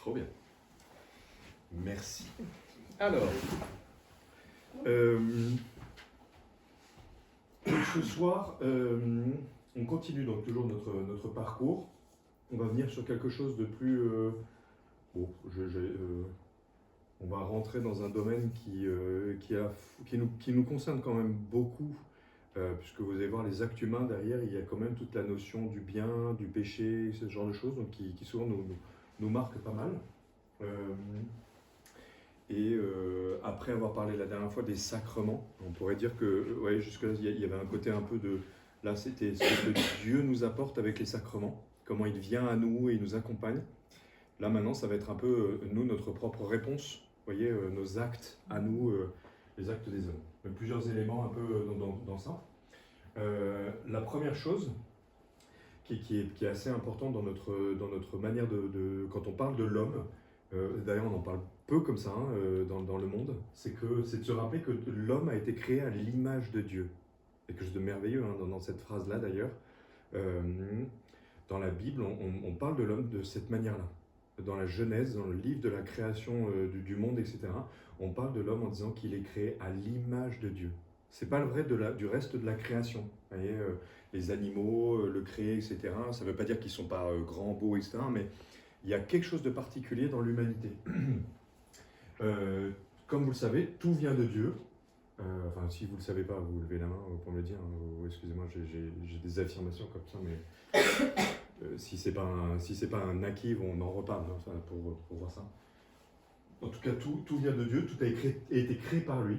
Trop bien. Merci. Alors, ce soir, on continue donc toujours notre parcours. On va venir sur quelque chose de plus... on va rentrer dans un domaine qui nous concerne quand même beaucoup, puisque vous allez voir les actes humains derrière, il y a quand même toute la notion du bien, du péché, ce genre de choses, donc qui souvent nous marquent pas mal. Après avoir parlé la dernière fois des sacrements, on pourrait dire que ouais, jusque-là, il y avait un côté un peu de... Là, c'était ce que Dieu nous apporte avec les sacrements, comment il vient à nous et il nous accompagne. Là, maintenant, ça va être un peu, nous, notre propre réponse, vous voyez, nos actes à nous, les actes des hommes. Donc, plusieurs éléments un peu dans ça. La première chose qui est assez importante dans notre manière quand on parle de l'homme, d'ailleurs on en parle peu comme ça dans le monde, c'est de se rappeler que l'homme a été créé à l'image de Dieu. C'est quelque chose de merveilleux dans cette phrase-là d'ailleurs. Dans la Bible, on parle de l'homme de cette manière-là. Dans la Genèse, dans le livre de la création du monde, etc., on parle de l'homme en disant qu'il est créé à l'image de Dieu. C'est pas le vrai du reste de la création. Vous voyez, les animaux, le créé, etc. Ça ne veut pas dire qu'ils ne sont pas grands, beaux, etc., mais il y a quelque chose de particulier dans l'humanité. Comme vous le savez, tout vient de Dieu. Enfin, si vous ne le savez pas, vous levez la main pour me le dire. Excusez-moi, j'ai des affirmations comme ça, mais si c'est pas un naquif, on en reparle pour voir ça. En tout cas, tout vient de Dieu, tout a été créé par lui.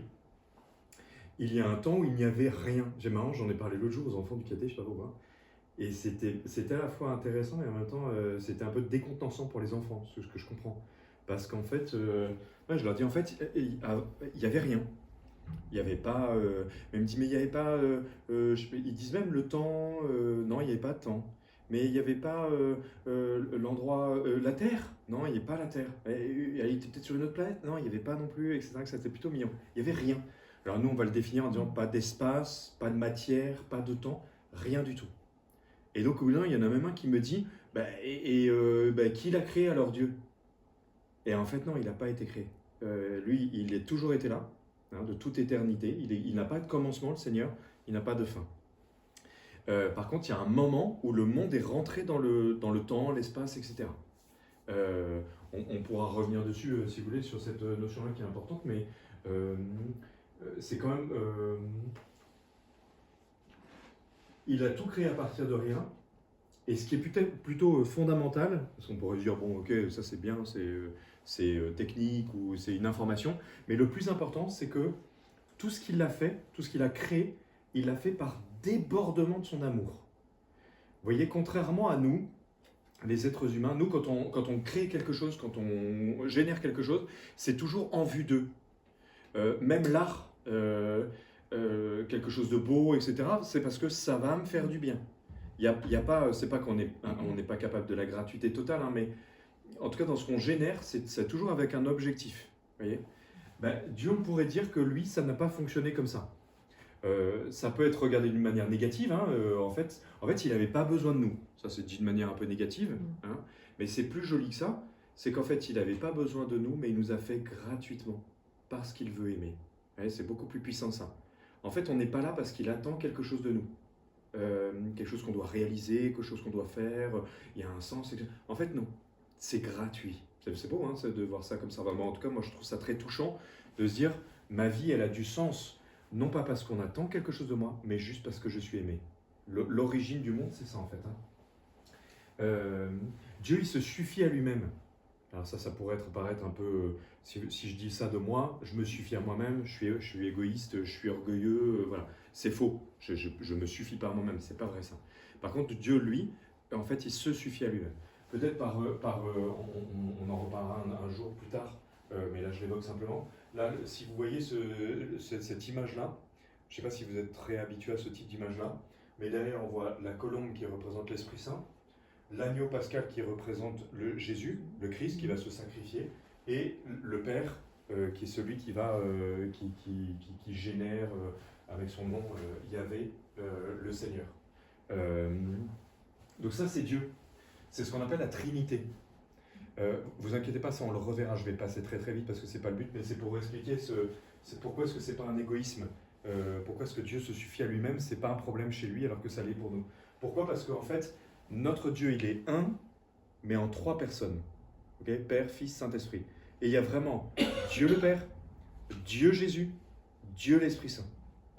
Il y a un temps où il n'y avait rien. J'ai marrant, j'en ai parlé l'autre jour aux enfants du caté, je ne sais pas pourquoi. Et c'était à la fois intéressant et en même temps, c'était un peu décontenançant pour les enfants, ce que je comprends. Parce qu'en fait, je leur dis, en fait, il n'y avait rien. Il n'y avait pas... mais il me dit, mais il n'y avait pas... ils disent même le temps... non, il n'y avait pas de temps. Mais il n'y avait pas l'endroit... la Terre? Non, il n'y avait pas la Terre. Elle était peut-être sur une autre planète? Non, il n'y avait pas non plus, etc. C'était plutôt mignon. Il n'y avait rien. Alors nous, on va le définir en disant pas d'espace, pas de matière, pas de temps, rien du tout. Et donc, au bout d'un moment, il y en a même un qui me dit, qui l'a créé alors Dieu? Et en fait, non, il n'a pas été créé. Lui, il a toujours été là, de toute éternité. Il n'a pas de commencement, le Seigneur, il n'a pas de fin. Par contre, il y a un moment où le monde est rentré dans le temps, l'espace, etc. On pourra revenir dessus, si vous voulez, sur cette notion-là qui est importante, mais c'est quand même... il a tout créé à partir de rien. Et ce qui est plutôt fondamental, parce qu'on pourrait dire, bon, ok, ça c'est bien, c'est technique ou c'est une information, mais le plus important, c'est que tout ce qu'il a fait, tout ce qu'il a créé, il l'a fait par débordement de son amour. Vous voyez, contrairement à nous, les êtres humains, nous, quand on crée quelque chose, quand on génère quelque chose, c'est toujours en vue d'eux. Même l'art, quelque chose de beau, etc., c'est parce que ça va me faire du bien. Il y a pas, c'est pas qu'on n'est pas capable de la gratuité totale, mais en tout cas dans ce qu'on génère, c'est toujours avec un objectif. Voyez, Dieu, on pourrait dire que lui, ça n'a pas fonctionné comme ça. Ça peut être regardé d'une manière négative. En fait, il n'avait pas besoin de nous. Ça, c'est dit de manière un peu négative. Mais c'est plus joli que ça. C'est qu'en fait, il n'avait pas besoin de nous, mais il nous a fait gratuitement parce qu'il veut aimer. Voyez, c'est beaucoup plus puissant ça. En fait, on n'est pas là parce qu'il attend quelque chose de nous. Quelque chose qu'on doit réaliser, quelque chose qu'on doit faire, il y a un sens. En fait, non, c'est gratuit. C'est beau de voir ça comme ça. En tout cas, moi, je trouve ça très touchant de se dire, ma vie, elle a du sens, non pas parce qu'on attend quelque chose de moi, mais juste parce que je suis aimé. L'origine du monde, c'est ça, en fait. Dieu, il se suffit à lui-même. Alors ça pourrait paraître un peu... Si je dis ça de moi, je me suffis à moi-même, je suis égoïste, je suis orgueilleux, voilà. C'est faux, je me suffis pas à moi-même, c'est pas vrai ça. Par contre, Dieu, lui, en fait, il se suffit à lui-même. Peut-être on en reparlera un jour plus tard, mais là je l'évoque simplement. Là, si vous voyez cette image-là, je ne sais pas si vous êtes très habitué à ce type d'image-là, mais derrière on voit la colombe qui représente l'Esprit Saint, l'agneau pascal qui représente Jésus, le Christ qui va se sacrifier, et le Père qui est celui qui génère avec son nom Yahvé, le Seigneur. Donc ça c'est Dieu. C'est ce qu'on appelle la Trinité. Vous inquiétez pas, ça on le reverra, je vais passer très très vite parce que c'est pas le but, mais c'est pour expliquer c'est pourquoi est-ce que c'est pas un égoïsme, pourquoi est-ce que Dieu se suffit à lui-même, c'est pas un problème chez lui alors que ça l'est pour nous. Pourquoi? Parce qu'en fait, notre Dieu il est un, mais en trois personnes, ok? Père, Fils, Saint-Esprit. Et il y a vraiment Dieu le Père, Dieu Jésus, Dieu l'Esprit Saint.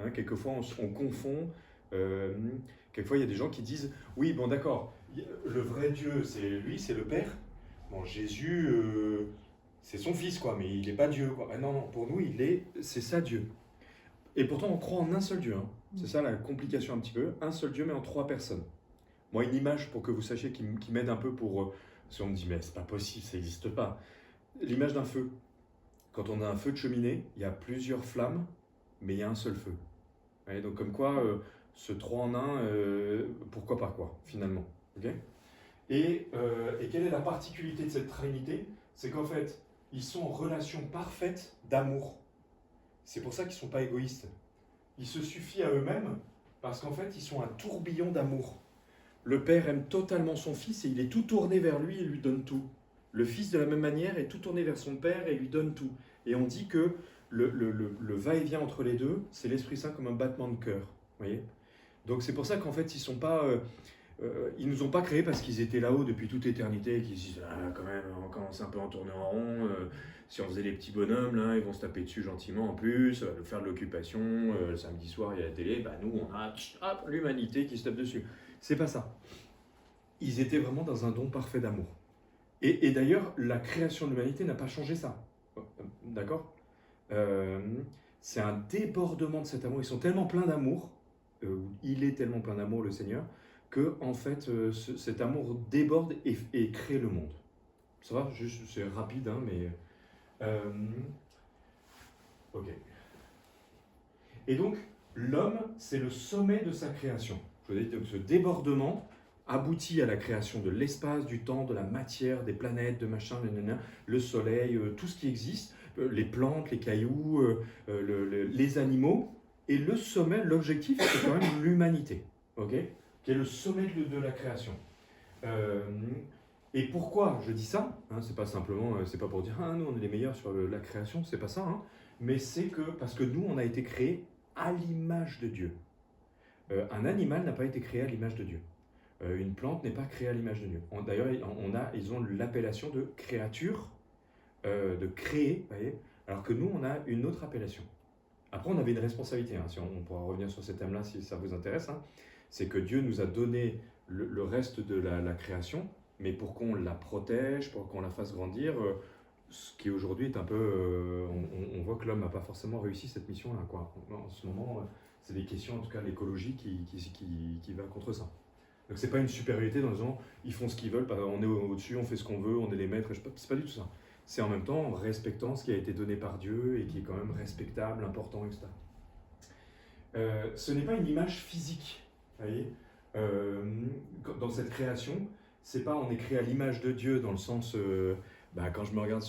Hein, quelquefois on confond, quelquefois il y a des gens qui disent, oui bon d'accord, le vrai Dieu c'est lui, c'est le Père. Bon, Jésus, c'est son fils, quoi, mais il n'est pas Dieu, quoi. Ah non, non, pour nous, c'est ça Dieu. Et pourtant, on croit en un seul Dieu. Hein. C'est ça la complication un petit peu. Un seul Dieu, mais en trois personnes. Moi, une image pour que vous sachiez qui m'aide un peu pour. Si on me dit, mais c'est pas possible, ça n'existe pas. L'image d'un feu. Quand on a un feu de cheminée, il y a plusieurs flammes, mais il y a un seul feu. Ouais, donc, comme quoi, ce trois en un, pourquoi pas, quoi, finalement. Ok. Et quelle est la particularité de cette Trinité? C'est qu'en fait, ils sont en relation parfaite d'amour. C'est pour ça qu'ils ne sont pas égoïstes. Ils se suffisent à eux-mêmes parce qu'en fait, ils sont un tourbillon d'amour. Le Père aime totalement son Fils et il est tout tourné vers lui et lui donne tout. Le Fils, de la même manière, est tout tourné vers son Père et lui donne tout. Et on dit que le va-et-vient entre les deux, c'est l'Esprit Saint comme un battement de cœur. Voyez? Donc c'est pour ça qu'en fait, ils sont pas... ils nous ont pas créés parce qu'ils étaient là-haut depuis toute éternité et qu'ils se disent ah, quand même on commence un peu à en tourner en rond, si on faisait les petits bonhommes là ils vont se taper dessus gentiment en plus, faire de l'occupation, le samedi soir il y a la télé, bah nous on a hop, l'humanité qui se tape dessus. C'est pas ça. Ils étaient vraiment dans un don parfait d'amour. Et d'ailleurs la création de l'humanité n'a pas changé ça. D'accord. C'est un débordement de cet amour, ils sont tellement pleins d'amour, il est tellement plein d'amour le Seigneur, que en fait, cet amour déborde et crée le monde. Ça va, juste, c'est rapide, hein, mais... ok. Et donc, l'homme, c'est le sommet de sa création. Je veux dire que ce débordement aboutit à la création de l'espace, du temps, de la matière, des planètes, de machin, le soleil, tout ce qui existe, les plantes, les cailloux, les animaux. Et le sommet, l'objectif, c'est quand même l'humanité. Ok ? Qui est le sommet de la création. Et pourquoi je dis ça, hein, c'est pas simplement, c'est pas pour dire ah nous on est les meilleurs sur la création, c'est pas ça, hein, mais c'est que parce que nous on a été créés à l'image de Dieu. Un animal n'a pas été créé à l'image de Dieu. Une plante n'est pas créée à l'image de Dieu. D'ailleurs ils ont l'appellation de créature, de créer, voyez, alors que nous on a une autre appellation. Après on avait une responsabilité, hein, si on pourra revenir sur ces thèmes-là si ça vous intéresse. Hein. C'est que Dieu nous a donné le reste de la création, mais pour qu'on la protège, pour qu'on la fasse grandir, ce qui aujourd'hui est un peu... on voit que l'homme n'a pas forcément réussi cette mission-là, quoi. En ce moment, c'est des questions, en tout cas l'écologie, qui va contre ça. Donc c'est pas une supériorité dans le sens, ils font ce qu'ils veulent, on est au-dessus, on fait ce qu'on veut, on est les maîtres, c'est pas du tout ça. C'est en même temps en respectant ce qui a été donné par Dieu et qui est quand même respectable, important, etc. Ce n'est pas une image physique. Vous voyez, dans cette création, c'est pas on est créé à l'image de Dieu dans le sens, quand je me regarde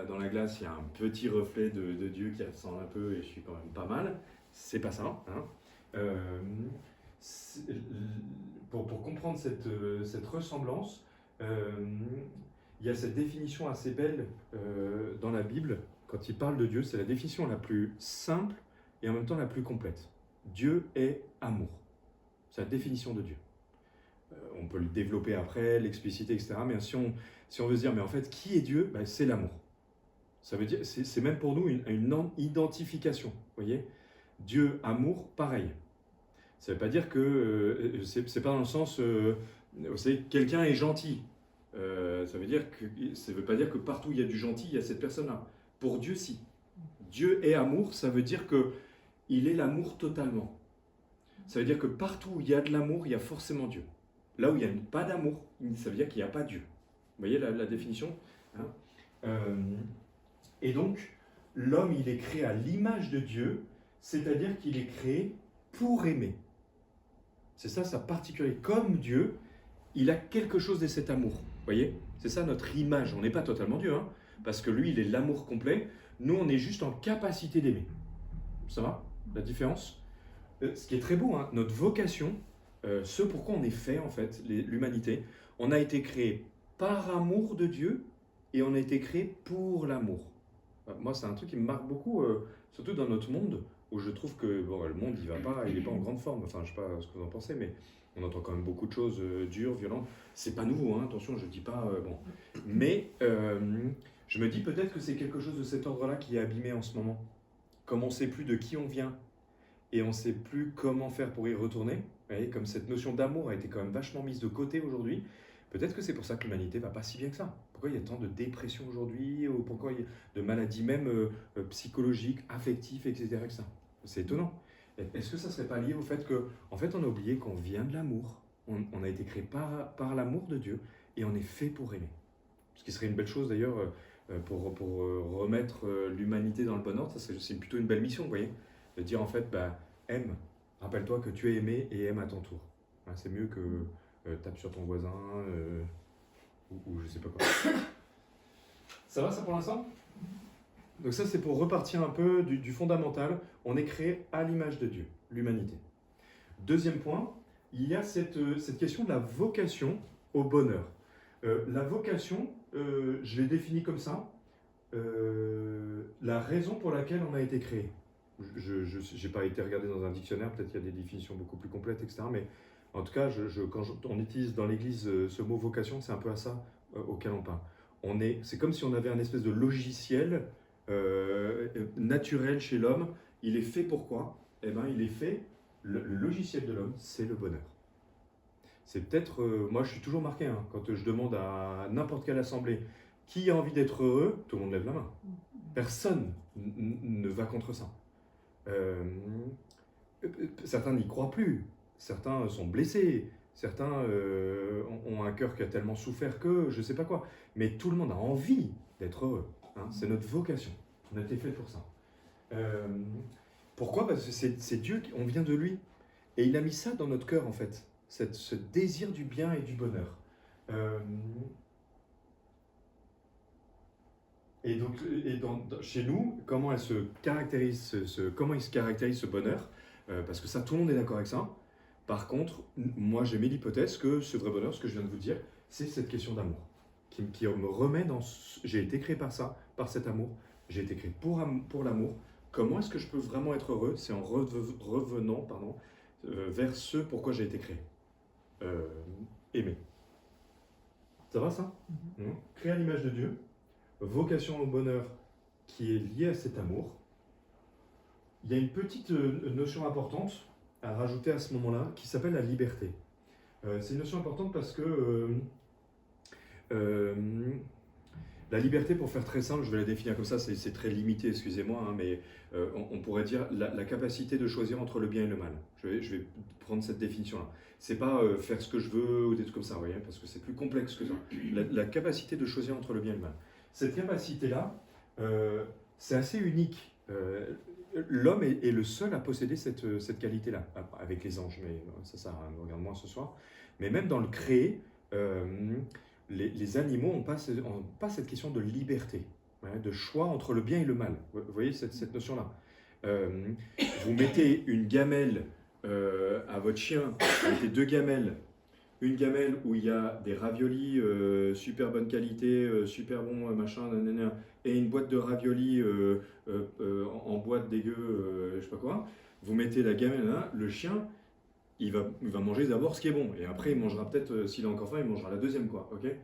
dans la glace, il y a un petit reflet de Dieu qui ressemble un peu et je suis quand même pas mal. C'est pas ça. Hein. Pour comprendre cette ressemblance, il y a cette définition assez belle dans la Bible. Quand il parle de Dieu, c'est la définition la plus simple et en même temps la plus complète. Dieu est amour. C'est la définition de Dieu. On peut le développer après, l'expliciter, etc. Mais si on veut se dire, mais en fait, qui est Dieu? C'est l'amour. Ça veut dire, c'est même pour nous une identification. Vous voyez? Dieu, amour, pareil. Ça ne veut pas dire que, c'est pas dans le sens, vous savez, quelqu'un est gentil. Ça veut pas dire que partout il y a du gentil, il y a cette personne-là. Pour Dieu, si. Dieu est amour, ça veut dire que il est l'amour totalement. Ça veut dire que partout où il y a de l'amour, il y a forcément Dieu. Là où il n'y a pas d'amour, ça veut dire qu'il n'y a pas Dieu. Vous voyez la définition, hein? Et donc, l'homme, il est créé à l'image de Dieu, c'est-à-dire qu'il est créé pour aimer. C'est ça sa particularité. Comme Dieu, il a quelque chose de cet amour. Vous voyez? C'est ça notre image. On n'est pas totalement Dieu, hein, parce que lui, il est l'amour complet. Nous, on est juste en capacité d'aimer. Ça va? La différence? Ce qui est très beau, hein, notre vocation, ce pourquoi on est fait, en fait, l'humanité, on a été créé par amour de Dieu et on a été créé pour l'amour. Moi, c'est un truc qui me marque beaucoup, surtout dans notre monde, où je trouve que bon, le monde, il est pas en grande forme. Enfin, je sais pas ce que vous en pensez, mais on entend quand même beaucoup de choses dures, violentes. C'est pas nouveau, hein, attention, je dis pas bon. Mais je me dis peut-être que c'est quelque chose de cet ordre-là qui est abîmé en ce moment. Comme on ne sait plus de qui on vient et on ne sait plus comment faire pour y retourner, vous voyez, comme cette notion d'amour a été quand même vachement mise de côté aujourd'hui, peut-être que c'est pour ça que l'humanité va pas si bien que ça. Pourquoi il y a tant de dépression aujourd'hui, ou pourquoi il y a de maladies même psychologiques, affectives, etc. C'est étonnant. Est-ce que ça ne serait pas lié au fait que, en fait, on a oublié qu'on vient de l'amour, on a été créé par l'amour de Dieu et on est fait pour aimer. Ce qui serait une belle chose d'ailleurs pour remettre l'humanité dans le bon ordre, c'est plutôt une belle mission, vous voyez, de dire en fait, bah, aime, rappelle-toi que tu es aimé et aime à ton tour. Hein, c'est mieux que tape sur ton voisin ou je sais pas quoi. Ça va ça pour l'instant? Donc ça c'est pour repartir un peu du fondamental, on est créé à l'image de Dieu, l'humanité. Deuxième point, il y a cette question de la vocation au bonheur. La vocation, je l'ai définie comme ça, la raison pour laquelle on a été créé. Je n'ai pas été regardé dans un dictionnaire, peut-être qu'il y a des définitions beaucoup plus complètes, etc. Mais en tout cas, quand on utilise dans l'Église ce mot vocation, c'est un peu à ça auquel on parle. C'est comme si on avait un espèce de logiciel naturel chez l'homme. Il est fait pour quoi? Eh ben, il est fait, le logiciel de l'homme, c'est le bonheur. C'est peut-être, moi je suis toujours marqué, hein, quand je demande à n'importe quelle assemblée qui a envie d'être heureux, tout le monde lève la main. Personne ne va contre ça. Certains n'y croient plus, certains sont blessés, certains ont un cœur qui a tellement souffert que je ne sais pas quoi. Mais tout le monde a envie d'être heureux. Hein, c'est notre vocation. On a été fait pour ça. Pourquoi? Parce que c'est Dieu, on vient de lui. Et il a mis ça dans notre cœur en fait. Ce désir du bien et du bonheur. Et donc, chez nous, comment il se caractérise ce bonheur? Parce que ça, tout le monde est d'accord avec ça. Par contre, moi j'ai mis l'hypothèse que ce vrai bonheur, ce que je viens de vous dire, c'est cette question d'amour. Qui me remet dans... J'ai été créé par ça, par cet amour. J'ai été créé pour l'amour. Comment est-ce que je peux vraiment être heureux? C'est en revenant vers ce pourquoi j'ai été créé. Aimer. Ça va ça? Créé à l'image de Dieu, vocation au bonheur qui est liée à cet amour. Il y a une petite notion importante à rajouter à ce moment-là qui s'appelle la liberté. C'est une notion importante parce que la liberté, pour faire très simple, je vais la définir comme ça, c'est très limité, excusez-moi, hein, mais on pourrait dire la capacité de choisir entre le bien et le mal. Je vais prendre cette définition-là. C'est pas faire ce que je veux ou des trucs comme ça, vous voyez, parce que c'est plus complexe que ça. La capacité de choisir entre le bien et le mal. Cette capacité-là, c'est assez unique. L'homme est le seul à posséder cette qualité-là, avec les anges, mais ça sert à rien de regarder moins ce soir. Mais même dans le créé, les animaux n'ont pas cette question de liberté, hein, de choix entre le bien et le mal. Vous voyez cette notion-là. Vous mettez une gamelle à votre chien, vous mettez 2 gamelles, une gamelle où il y a des raviolis super bonne qualité, super bon machin, nanana, et une boîte de raviolis en boîte dégueu, je sais pas quoi. Vous mettez la gamelle là, le chien, il va manger d'abord ce qui est bon, et après il mangera peut-être, s'il a encore faim, il mangera la deuxième, quoi, ok?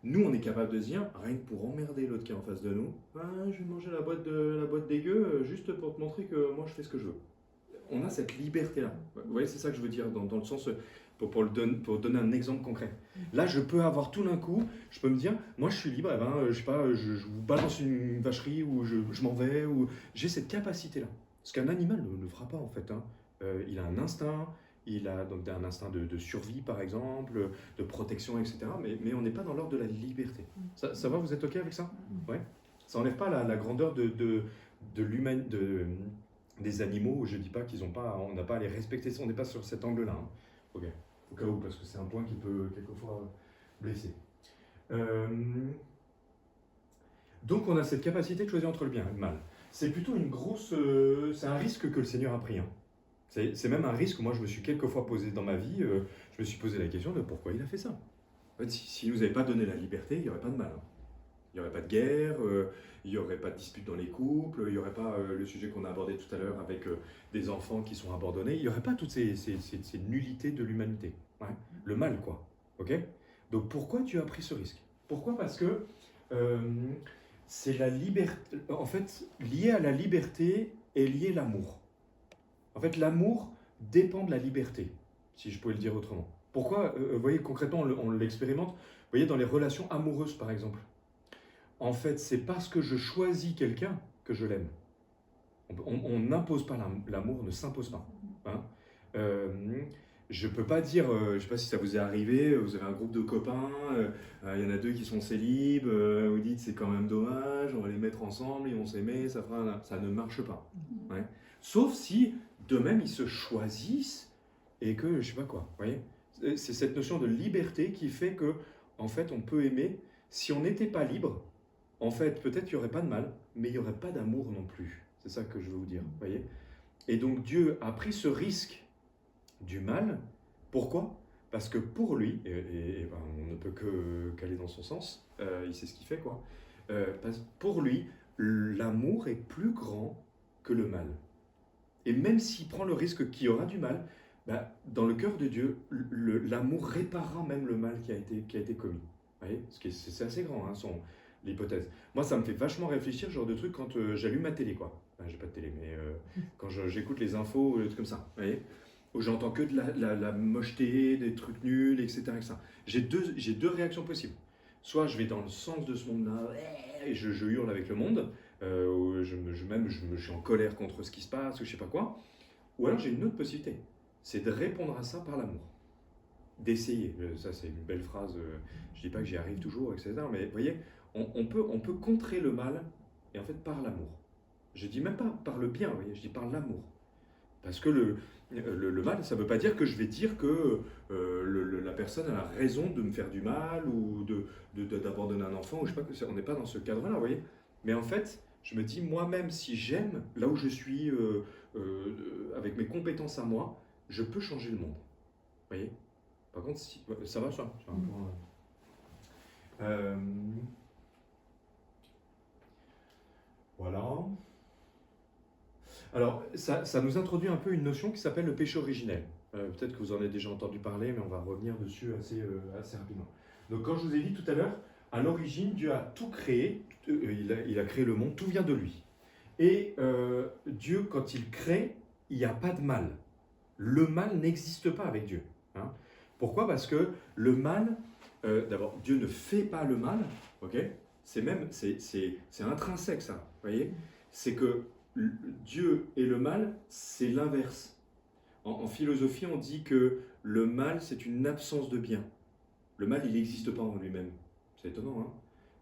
Nous, on est capable de se dire, rien que pour emmerder l'autre qui est en face de nous, ah, je vais manger la boîte dégueu, juste pour te montrer que moi je fais ce que je veux. On a cette liberté-là. Vous voyez, c'est ça que je veux dire, dans le sens, pour donner un exemple concret. Là, je peux avoir tout d'un coup, je peux me dire, moi je suis libre, eh ben, je sais pas, je vous balance une vacherie, ou je m'en vais, ou j'ai cette capacité-là. Ce qu'un animal ne fera pas en fait, hein. Il a un instinct, il a donc un instinct de survie par exemple, de protection, etc. Mais on n'est pas dans l'ordre de la liberté. Ça va, vous êtes OK avec ça? Ouais. Ça n'enlève pas la grandeur des animaux. Je ne dis pas on n'a pas à les respecter, on n'est pas sur cet angle-là. Hein. OK. Au cas où, parce que c'est un point qui peut quelquefois blesser. Donc on a cette capacité de choisir entre le bien et le mal. C'est plutôt c'est un risque que le Seigneur a pris. Hein. C'est même un risque que moi je me suis quelquefois posé dans ma vie. Je me suis posé la question de pourquoi il a fait ça. En fait, s'il ne nous avait pas donné la liberté, il n'y aurait pas de mal. Hein. Il n'y aurait pas de guerre, il n'y aurait pas de dispute dans les couples, il n'y aurait pas le sujet qu'on a abordé tout à l'heure avec des enfants qui sont abandonnés, il n'y aurait pas toutes ces nullités de l'humanité. Ouais. Le mal, quoi. Ok. Donc pourquoi tu as pris ce risque? Pourquoi? Parce que euh, c'est la liberté. En fait, lié à la liberté est lié l'amour. En fait, l'amour dépend de la liberté, si je pouvais le dire autrement. Pourquoi? Vous voyez, concrètement, on l'expérimente. Vous voyez, dans les relations amoureuses, par exemple. En fait, c'est parce que je choisis quelqu'un que je l'aime. On n'impose pas l'amour, ne s'impose pas. Hein. Je peux pas dire, je sais pas si ça vous est arrivé, vous avez un groupe de copains, il y en a deux qui sont célibes, vous dites c'est quand même dommage, on va les mettre ensemble, ils vont s'aimer, ça ne marche pas. Ouais. Sauf si d'eux-mêmes ils se choisissent et que je sais pas quoi. Vous voyez, c'est cette notion de liberté qui fait que en fait on peut aimer. Si on n'était pas libre, en fait peut-être il y aurait pas de mal, mais il y aurait pas d'amour non plus. C'est ça que je veux vous dire. Vous voyez. Et donc Dieu a pris ce risque du mal. Pourquoi? Parce que pour lui, et ben, on ne peut qu'aller dans son sens, il sait ce qu'il fait quoi. Pour lui, l'amour est plus grand que le mal. Et même s'il prend le risque qu'il y aura du mal, bah, dans le cœur de Dieu, l'amour réparera même le mal qui a été commis. Vous voyez? C'est assez grand, hein, l'hypothèse. Moi, ça me fait vachement réfléchir, ce genre de truc, quand j'allume ma télé, quoi. Enfin, j'ai pas de télé, mais quand j'écoute les infos, des trucs comme ça. Vous voyez? Où j'entends que de la mocheté, des trucs nuls, etc. etc. J'ai deux réactions possibles. Soit je vais dans le sens de ce monde-là, et je hurle avec le monde, ou je suis en colère contre ce qui se passe, ou je sais pas quoi. Ou alors j'ai une autre possibilité, c'est de répondre à ça par l'amour. D'essayer. Ça, c'est une belle phrase. Je dis pas que j'y arrive toujours, etc. Mais vous voyez, on peut contrer le mal, et en fait par l'amour. Je dis même pas par le bien, vous voyez, je dis par l'amour. Parce que le mal, ça ne veut pas dire que je vais dire que la personne a raison de me faire du mal ou d'abandonner un enfant, ou je sais pas, on n'est pas dans ce cadre-là, vous voyez. Mais en fait, je me dis, moi-même, si j'aime là où je suis, avec mes compétences à moi, je peux changer le monde. Vous voyez. Par contre, ça va, ça. C'est un point, voilà. Alors, ça nous introduit un peu une notion qui s'appelle le péché originel. Peut-être que vous en avez déjà entendu parler, mais on va revenir dessus assez rapidement. Donc, quand je vous ai dit tout à l'heure, à l'origine, Dieu a tout créé, il a créé le monde, tout vient de lui. Et Dieu, quand il crée, il n'y a pas de mal. Le mal n'existe pas avec Dieu. Hein. Pourquoi? Parce que le mal, d'abord, Dieu ne fait pas le mal, ok? C'est intrinsèque ça, vous voyez? C'est que Dieu et le mal, c'est l'inverse. En philosophie, on dit que le mal, c'est une absence de bien. Le mal, il n'existe pas en lui-même. C'est étonnant, hein?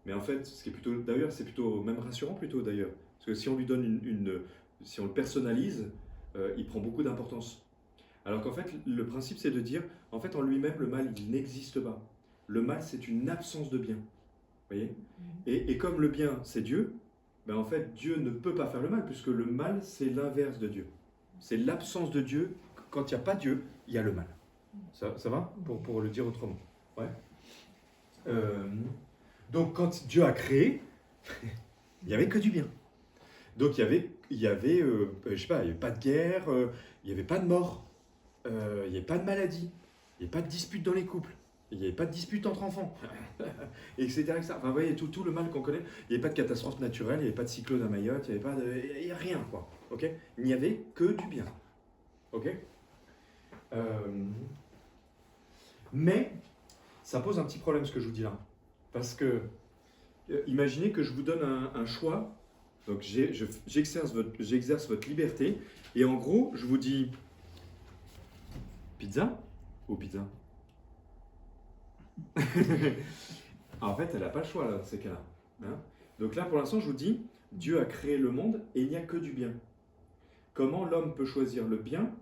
Mais en fait, ce qui est plutôt, d'ailleurs, c'est plutôt même rassurant plutôt d'ailleurs, parce que si on lui donne si on le personnalise, il prend beaucoup d'importance. Alors qu'en fait, le principe, c'est de dire, en fait, en lui-même, le mal, il n'existe pas. Le mal, c'est une absence de bien. Vous voyez? Et comme le bien, c'est Dieu, ben en fait, Dieu ne peut pas faire le mal, puisque le mal, c'est l'inverse de Dieu. C'est l'absence de Dieu. Quand il n'y a pas Dieu, il y a le mal. Ça va? Pour le dire autrement. Ouais. Donc, quand Dieu a créé, il n'y avait que du bien. Donc, il y avait je sais pas, il n'y avait pas de guerre, il n'y avait pas de mort, il n'y avait pas de maladie, il n'y avait pas de dispute dans les couples. Il n'y avait pas de dispute entre enfants, etc., etc. Enfin, vous voyez, tout le mal qu'on connaît. Il n'y avait pas de catastrophe naturelle, il n'y avait pas de cyclone à Mayotte, il n'y a rien, quoi. Ok. Il n'y avait que du bien. Ok. Mais ça pose un petit problème, ce que je vous dis là. Parce que, imaginez que je vous donne un choix. Donc, j'exerce votre liberté. Et en gros, je vous dis pizza ou pizza. En fait, elle n'a pas le choix là, dans ces cas-là. Hein. Donc là, pour l'instant, je vous dis, Dieu a créé le monde et il n'y a que du bien. Comment l'homme peut choisir le bien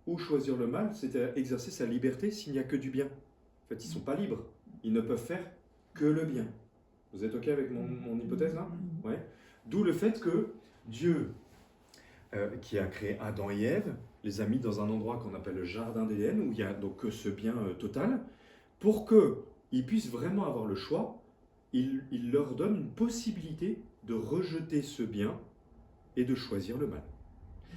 ou choisir le mal, c'est exercer sa liberté s'il n'y a que du bien. En fait, ils ne sont pas libres. Ils ne peuvent faire que le bien. Vous êtes OK avec mon hypothèse là? Ouais. D'où le fait que Dieu, qui a créé Adam et Ève, les a mis dans un endroit qu'on appelle le jardin d'Éden, où il y a donc ce bien total. Pour qu'ils puissent vraiment avoir le choix, il leur donne une possibilité de rejeter ce bien et de choisir le mal.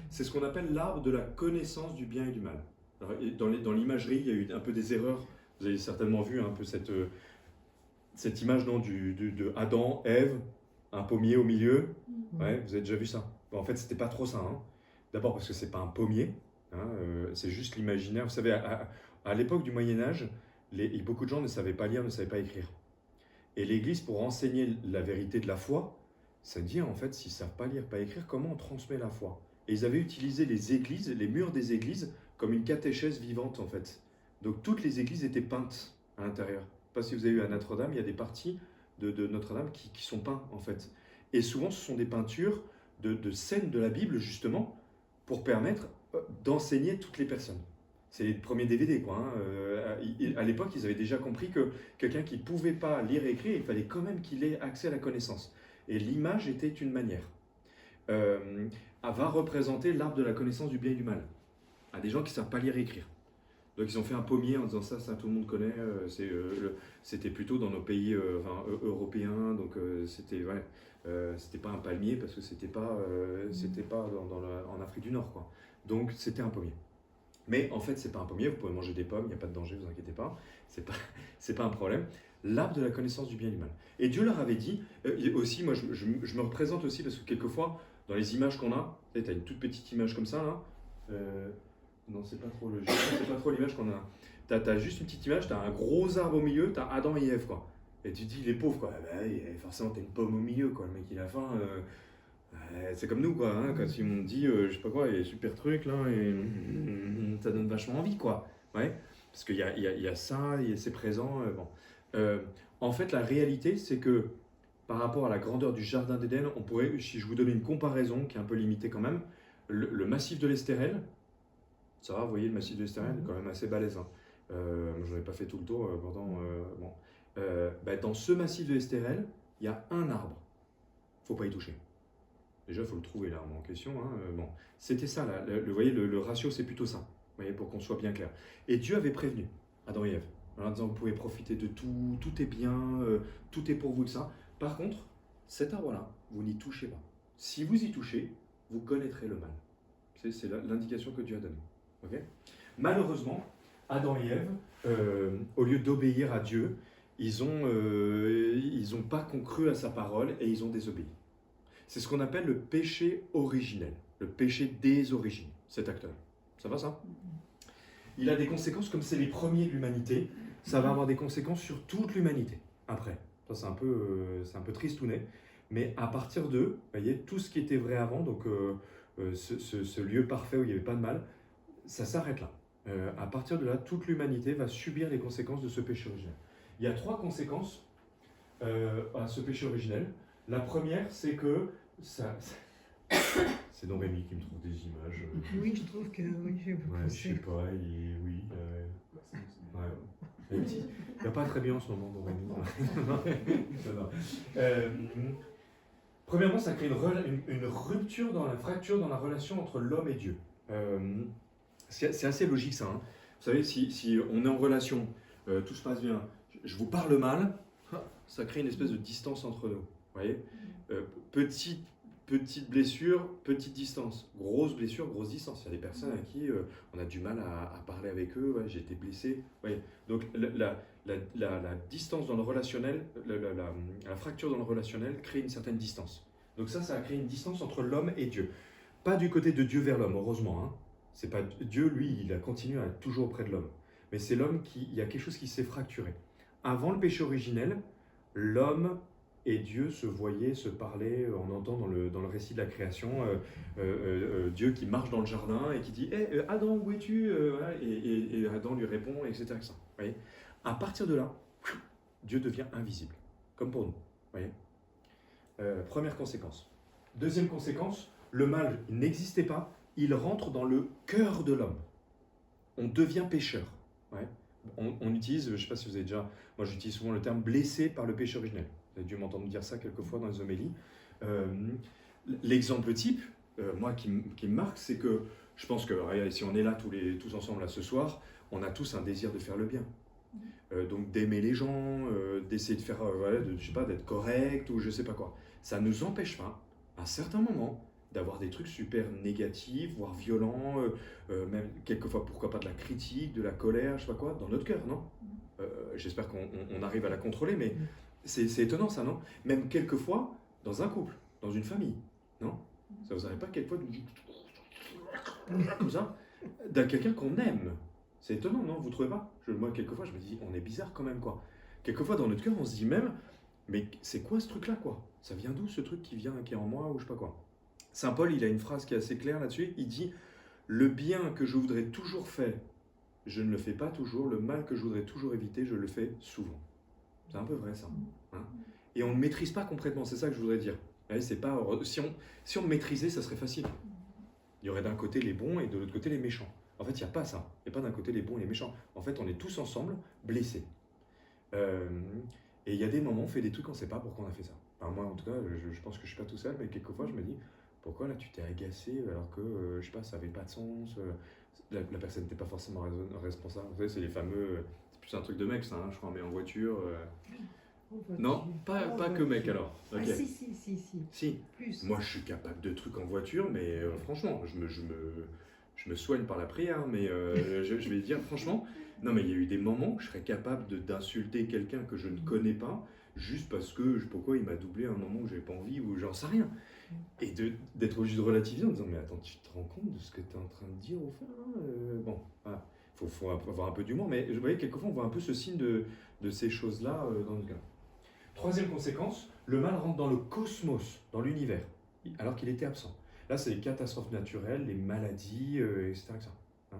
C'est ce qu'on appelle l'arbre de la connaissance du bien et du mal. Alors, dans l'imagerie, il y a eu un peu des erreurs. Vous avez certainement vu un peu cette image non, de Adam, Ève, un pommier au milieu. Ouais, vous avez déjà vu ça. Bon, en fait, c'était pas trop ça. Hein. D'abord parce que c'est pas un pommier, hein, c'est juste l'imaginaire. Vous savez, à l'époque du Moyen-Âge, beaucoup de gens ne savaient pas lire, ne savaient pas écrire. Et l'Église, pour enseigner la vérité de la foi, ça dit en fait, s'ils ne savent pas lire, pas écrire, comment on transmet la foi? Et ils avaient utilisé les églises, les murs des églises, comme une catéchèse vivante en fait. Donc toutes les églises étaient peintes à l'intérieur. Je ne sais pas si vous avez vu à Notre-Dame, il y a des parties de Notre-Dame qui sont peintes en fait. Et souvent ce sont des peintures de scènes de la Bible justement pour permettre d'enseigner toutes les personnes. C'est les premiers DVD quoi. Hein. À l'époque, ils avaient déjà compris que quelqu'un qui ne pouvait pas lire et écrire, il fallait quand même qu'il ait accès à la connaissance. Et l'image était une manière. Va représenter l'arbre de la connaissance du bien et du mal à des gens qui ne savent pas lire et écrire. Donc ils ont fait un pommier en disant ça tout le monde connaît, c'était plutôt dans nos pays européens, donc c'était pas un palmier parce que c'était pas en Afrique du Nord quoi. Donc c'était un pommier. Mais en fait c'est pas un pommier, vous pouvez manger des pommes, il n'y a pas de danger, vous inquiétez pas, c'est pas un problème. L'arbre de la connaissance du bien et du mal. Et Dieu leur avait dit, aussi moi je me représente aussi parce que quelquefois dans les images qu'on a, tu as une toute petite image comme ça là, non, c'est pas trop c'est pas trop l'image qu'on a. T'as juste une petite image, t'as un gros arbre au milieu, t'as Adam et Ève, quoi. Et tu te dis, les pauvres, quoi. Bah, forcément, t'as une pomme au milieu, quoi. Le mec, il a faim. C'est comme nous, quoi. Hein, quand ils m'ont dit, je sais pas quoi, il y a des super trucs, là, et ça donne vachement envie, quoi. Ouais. Parce qu'il y a ça, c'est présent. En fait, la réalité, c'est que par rapport à la grandeur du jardin d'Éden, on pourrait, si je vous donne une comparaison qui est un peu limitée quand même, le massif de l'Estérel. Ça va, vous voyez, le massif de l'Estérel est quand même assez balèze. Hein. J'en ai pas fait tout le tour, pourtant. Dans ce massif de l'Estérel, il y a un arbre. Faut pas y toucher. Déjà, il faut le trouver, l'arbre en question. Hein. C'était ça, là. Vous voyez, le ratio, c'est plutôt ça. Vous voyez, pour qu'on soit bien clair. Et Dieu avait prévenu Adam et Ève, en leur disant, vous pouvez profiter de tout, tout est bien, tout est pour vous de ça. Par contre, cet arbre-là, vous n'y touchez pas. Si vous y touchez, vous connaîtrez le mal. C'est l'indication que Dieu a donnée. Okay. Malheureusement, Adam et Ève, au lieu d'obéir à Dieu, ils ont pas cru à sa parole et ils ont désobéi. C'est ce qu'on appelle le péché originel, le péché des origines, cet acte-là. Ça va ça? Il a des conséquences, comme c'est les premiers de l'humanité, ça va avoir des conséquences sur toute l'humanité. Après, ça c'est un peu tristounet, mais à partir d'eux, vous voyez, tout ce qui était vrai avant, donc ce lieu parfait où il n'y avait pas de mal, ça s'arrête là. À partir de là, toute l'humanité va subir les conséquences de ce péché originel. Il y a 3 conséquences à ce péché originel. La première, c'est que c'est donc Rémi qui me trouve des images. Oui, je trouve que oui, j'ai beaucoup. Ouais, je sais pas, oui. Il n'y a pas très bien en ce moment, donc Rémi. Premièrement, ça crée une rupture une fracture dans la relation entre l'homme et Dieu. C'est assez logique ça. Hein. Vous savez, si on est en relation, tout se passe bien, je vous parle mal, ça crée une espèce de distance entre nous. Vous voyez, petite blessure, petite distance. Grosse blessure, grosse distance. Il y a des personnes à qui on a du mal à parler avec eux. Ouais, j'ai été blessé. Vous voyez. Donc la distance dans le relationnel, la fracture dans le relationnel crée une certaine distance. Donc ça a créé une distance entre l'homme et Dieu. Pas du côté de Dieu vers l'homme, heureusement. Hein. C'est pas Dieu, lui, il a continué à être toujours auprès de l'homme. Mais c'est l'homme il y a quelque chose qui s'est fracturé. Avant le péché originel, l'homme et Dieu se voyaient, se parlaient. On entend dans le récit de la création Dieu qui marche dans le jardin et qui dit hey, Adam, où es-tu et Adam lui répond, etc. Vous voyez. À partir de là, Dieu devient invisible, comme pour nous. Vous voyez. Première conséquence. Deuxième conséquence, le mal n'existait pas. Il rentre dans le cœur de l'homme. On devient pécheur. Ouais. On utilise, je ne sais pas si vous avez déjà, moi j'utilise souvent le terme blessé par le péché originel. Vous avez dû m'entendre dire ça quelquefois dans les homélies. L'exemple type, moi qui me marque, c'est que je pense que si on est là tous ensemble là ce soir, on a tous un désir de faire le bien. Donc d'aimer les gens, d'essayer de faire, voilà, je sais pas, d'être correct ou je sais pas quoi. Ça ne nous empêche pas, à certains moments, d'avoir des trucs super négatifs, voire violents, même quelquefois, pourquoi pas de la critique, de la colère, je sais pas quoi, dans notre cœur, non? J'espère qu'on arrive à la contrôler, mais c'est étonnant ça, non? Même quelquefois, dans un couple, dans une famille, non? Ça vous arrive pas quelquefois comme ça, d'un quelqu'un qu'on aime? C'est étonnant, non? Vous trouvez pas? Moi, quelquefois, je me dis, on est bizarre quand même, quoi. Quelquefois, dans notre cœur, on se dit même, mais c'est quoi ce truc-là, quoi? Ça vient d'où ce truc qui est en moi, ou je sais pas quoi? Saint Paul, il a une phrase qui est assez claire là-dessus. Il dit, le bien que je voudrais toujours faire, je ne le fais pas toujours. Le mal que je voudrais toujours éviter, je le fais souvent. C'est un peu vrai, ça. Hein? Et on ne maîtrise pas complètement, c'est ça que je voudrais dire. C'est pas, si on maîtrisait, ça serait facile. Il y aurait d'un côté les bons et de l'autre côté les méchants. En fait, il n'y a pas ça. Il n'y a pas d'un côté les bons et les méchants. En fait, on est tous ensemble blessés. Et il y a des moments, on fait des trucs, on ne sait pas pourquoi on a fait ça. Enfin, moi, en tout cas, je pense que je ne suis pas tout seul, mais quelquefois, je me dis, pourquoi là, tu t'es agacé alors que, je sais pas, ça n'avait pas de sens, la personne n'était pas forcément responsable. Vous savez, c'est les fameux, c'est plus un truc de mec, ça, hein, je crois, mais en voiture. Non, pas que mec alors. Ah Okay. Si. Plus. Moi, je suis capable de trucs en voiture, mais franchement, je me soigne par la prière, mais je vais dire franchement, non, mais il y a eu des moments où je serais capable d'insulter quelqu'un que je ne connais pas, juste parce que, pourquoi il m'a doublé à un moment où j'avais pas envie, ou j'en sais rien. Et d'être obligé de relativiser en disant, mais attends, tu te rends compte de ce que tu es en train de dire au fond hein bon, voilà. Faut avoir un peu d'humour, mais vous voyez, quelquefois, on voit un peu ce signe de ces choses-là dans le cas. Troisième conséquence, le mal rentre dans le cosmos, dans l'univers, alors qu'il était absent. Là, c'est les catastrophes naturelles, les maladies, etc. Hein.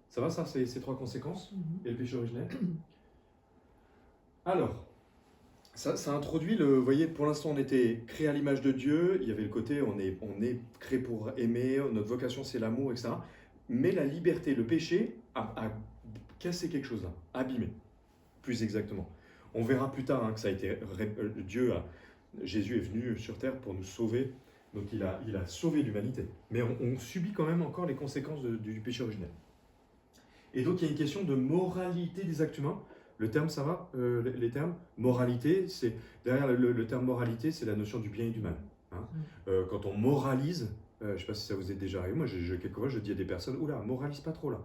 Ça va, ça, ces trois conséquences? Et le péché originel? Alors, ça introduit vous voyez, pour l'instant, on était créé à l'image de Dieu, il y avait le côté, on est créé pour aimer, notre vocation, c'est l'amour, etc. Mais la liberté, le péché, a cassé quelque chose là, abîmé, plus exactement. On verra plus tard hein, que ça a été Jésus est venu sur terre pour nous sauver, donc il a sauvé l'humanité. Mais on subit quand même encore les conséquences du péché originel. Et donc il y a une question de moralité des actes humains. Le terme, ça va les termes moralité, c'est derrière le terme moralité, c'est la notion du bien et du mal. Hein. Quand on moralise, je ne sais pas si ça vous est déjà arrivé, moi quelquefois je dis à des personnes, oula, moralise pas trop là.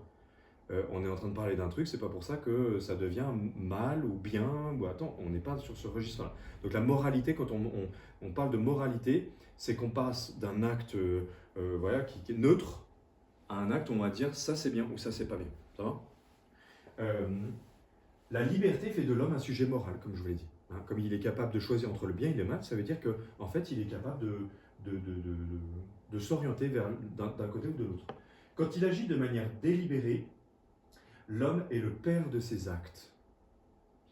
On est en train de parler d'un truc, c'est pas pour ça que ça devient mal ou bien, ou attends, on n'est pas sur ce registre-là. Donc la moralité, quand on parle de moralité, c'est qu'on passe d'un acte voilà, qui est neutre à un acte où on va dire ça c'est bien ou ça c'est pas bien. Ça va la liberté fait de l'homme un sujet moral, comme je vous l'ai dit. Hein, comme il est capable de choisir entre le bien et le mal, ça veut dire qu'en fait il est capable de s'orienter vers d'un côté ou de l'autre. Quand il agit de manière délibérée, l'homme est le père de ses actes.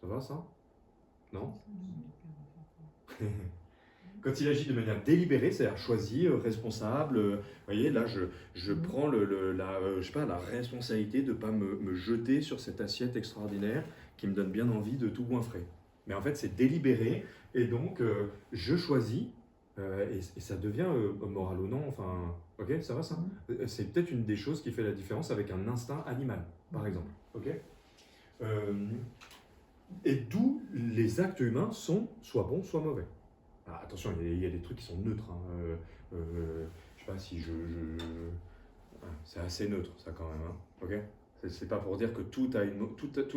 Ça va, ça? Non? Quand il agit de manière délibérée, c'est-à-dire choisi, responsable, vous voyez, là, je prends je sais pas, la responsabilité de ne pas me jeter sur cette assiette extraordinaire qui me donne bien envie de tout goinfrer. Mais en fait, c'est délibéré, et donc, je choisis, et ça devient moral ou non, enfin, ok, ça va ça? C'est peut-être une des choses qui fait la différence avec un instinct animal, par exemple, ok? Et d'où les actes humains sont soit bons, soit mauvais. Alors, attention, il y a des trucs qui sont neutres. Hein. Je sais pas si c'est assez neutre, ça quand même. Hein. Ok. C'est pas pour dire que tout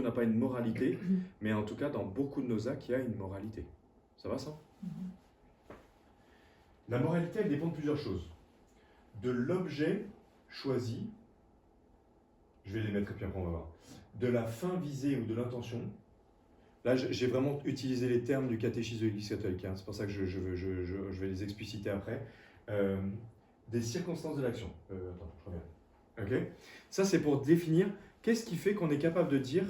n'a pas une moralité, mais en tout cas, dans beaucoup de nos actes, il y a une moralité. Ça va, ça? La moralité, elle dépend de plusieurs choses. De l'objet choisi, je vais les mettre et puis après on va voir. De la fin visée ou de l'intention. Là, j'ai vraiment utilisé les termes du catéchisme de l'Église catholique. Hein. C'est pour ça que je vais les expliciter après. Des circonstances de l'action. Attends, je reviens. Ok. Ça, c'est pour définir qu'est-ce qui fait qu'on est capable de dire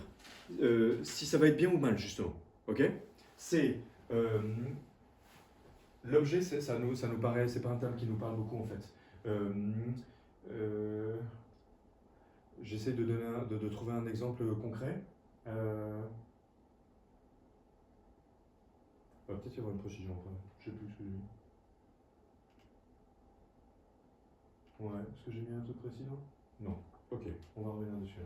si ça va être bien ou mal, justement. Ok. C'est l'objet, ça nous paraît, c'est pas un terme qui nous parle beaucoup en fait. J'essaie de trouver un exemple concret. Peut-être y avoir une précision après. Je sais plus ce que j'ai mis. Ouais, est-ce que j'ai mis un truc précis là? Non. Ok, on va revenir dessus.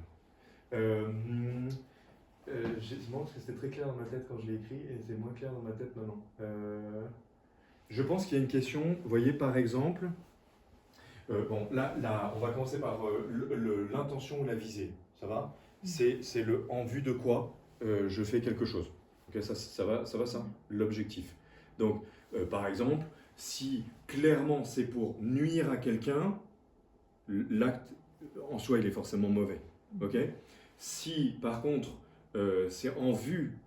C'est marrant parce que c'était très clair dans ma tête quand je l'ai écrit et c'est moins clair dans ma tête maintenant. Je pense qu'il y a une question, vous voyez par exemple, bon là, on va commencer par l'intention ou la visée, ça va? C'est le en vue de quoi je fais quelque chose. Ok, ça va ça? L'objectif. Donc par exemple, si clairement c'est pour nuire à quelqu'un, l'acte en soi il est forcément mauvais. Ok? Si par contre c'est en vue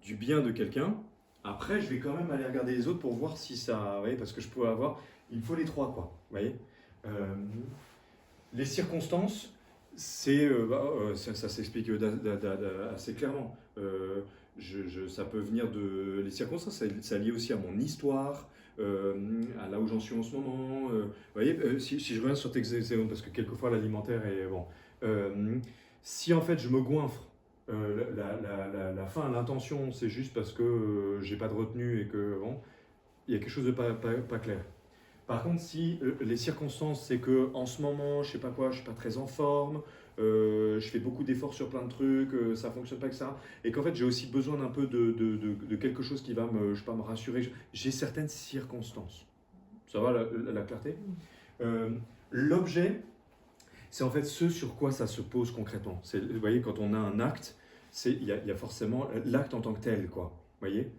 du bien de quelqu'un, après je vais quand même aller regarder les autres pour voir si ça. Vous voyez, parce que je peux avoir. Il me faut les trois, quoi. Vous voyez. Les circonstances, ça s'explique assez clairement. Ça peut venir de. Les circonstances, ça lié aussi à mon histoire, à là où j'en suis en ce moment. Vous voyez, si je reviens sur tes exemples, parce que quelquefois l'alimentaire est. Bon. Si en fait je me goinfre, la fin, l'intention, c'est juste parce que j'ai pas de retenue et que bon, il y a quelque chose de pas clair. Par contre, si les circonstances, c'est que en ce moment, je sais pas quoi, je suis pas très en forme, je fais beaucoup d'efforts sur plein de trucs, ça fonctionne pas que ça, et qu'en fait j'ai aussi besoin d'un peu de quelque chose qui va je sais pas, me rassurer. J'ai certaines circonstances. Ça va la clarté? L'objet, c'est en fait ce sur quoi ça se pose concrètement. Vous voyez, quand on a un acte, il y a forcément l'acte en tant que tel, quoi. Vous voyez.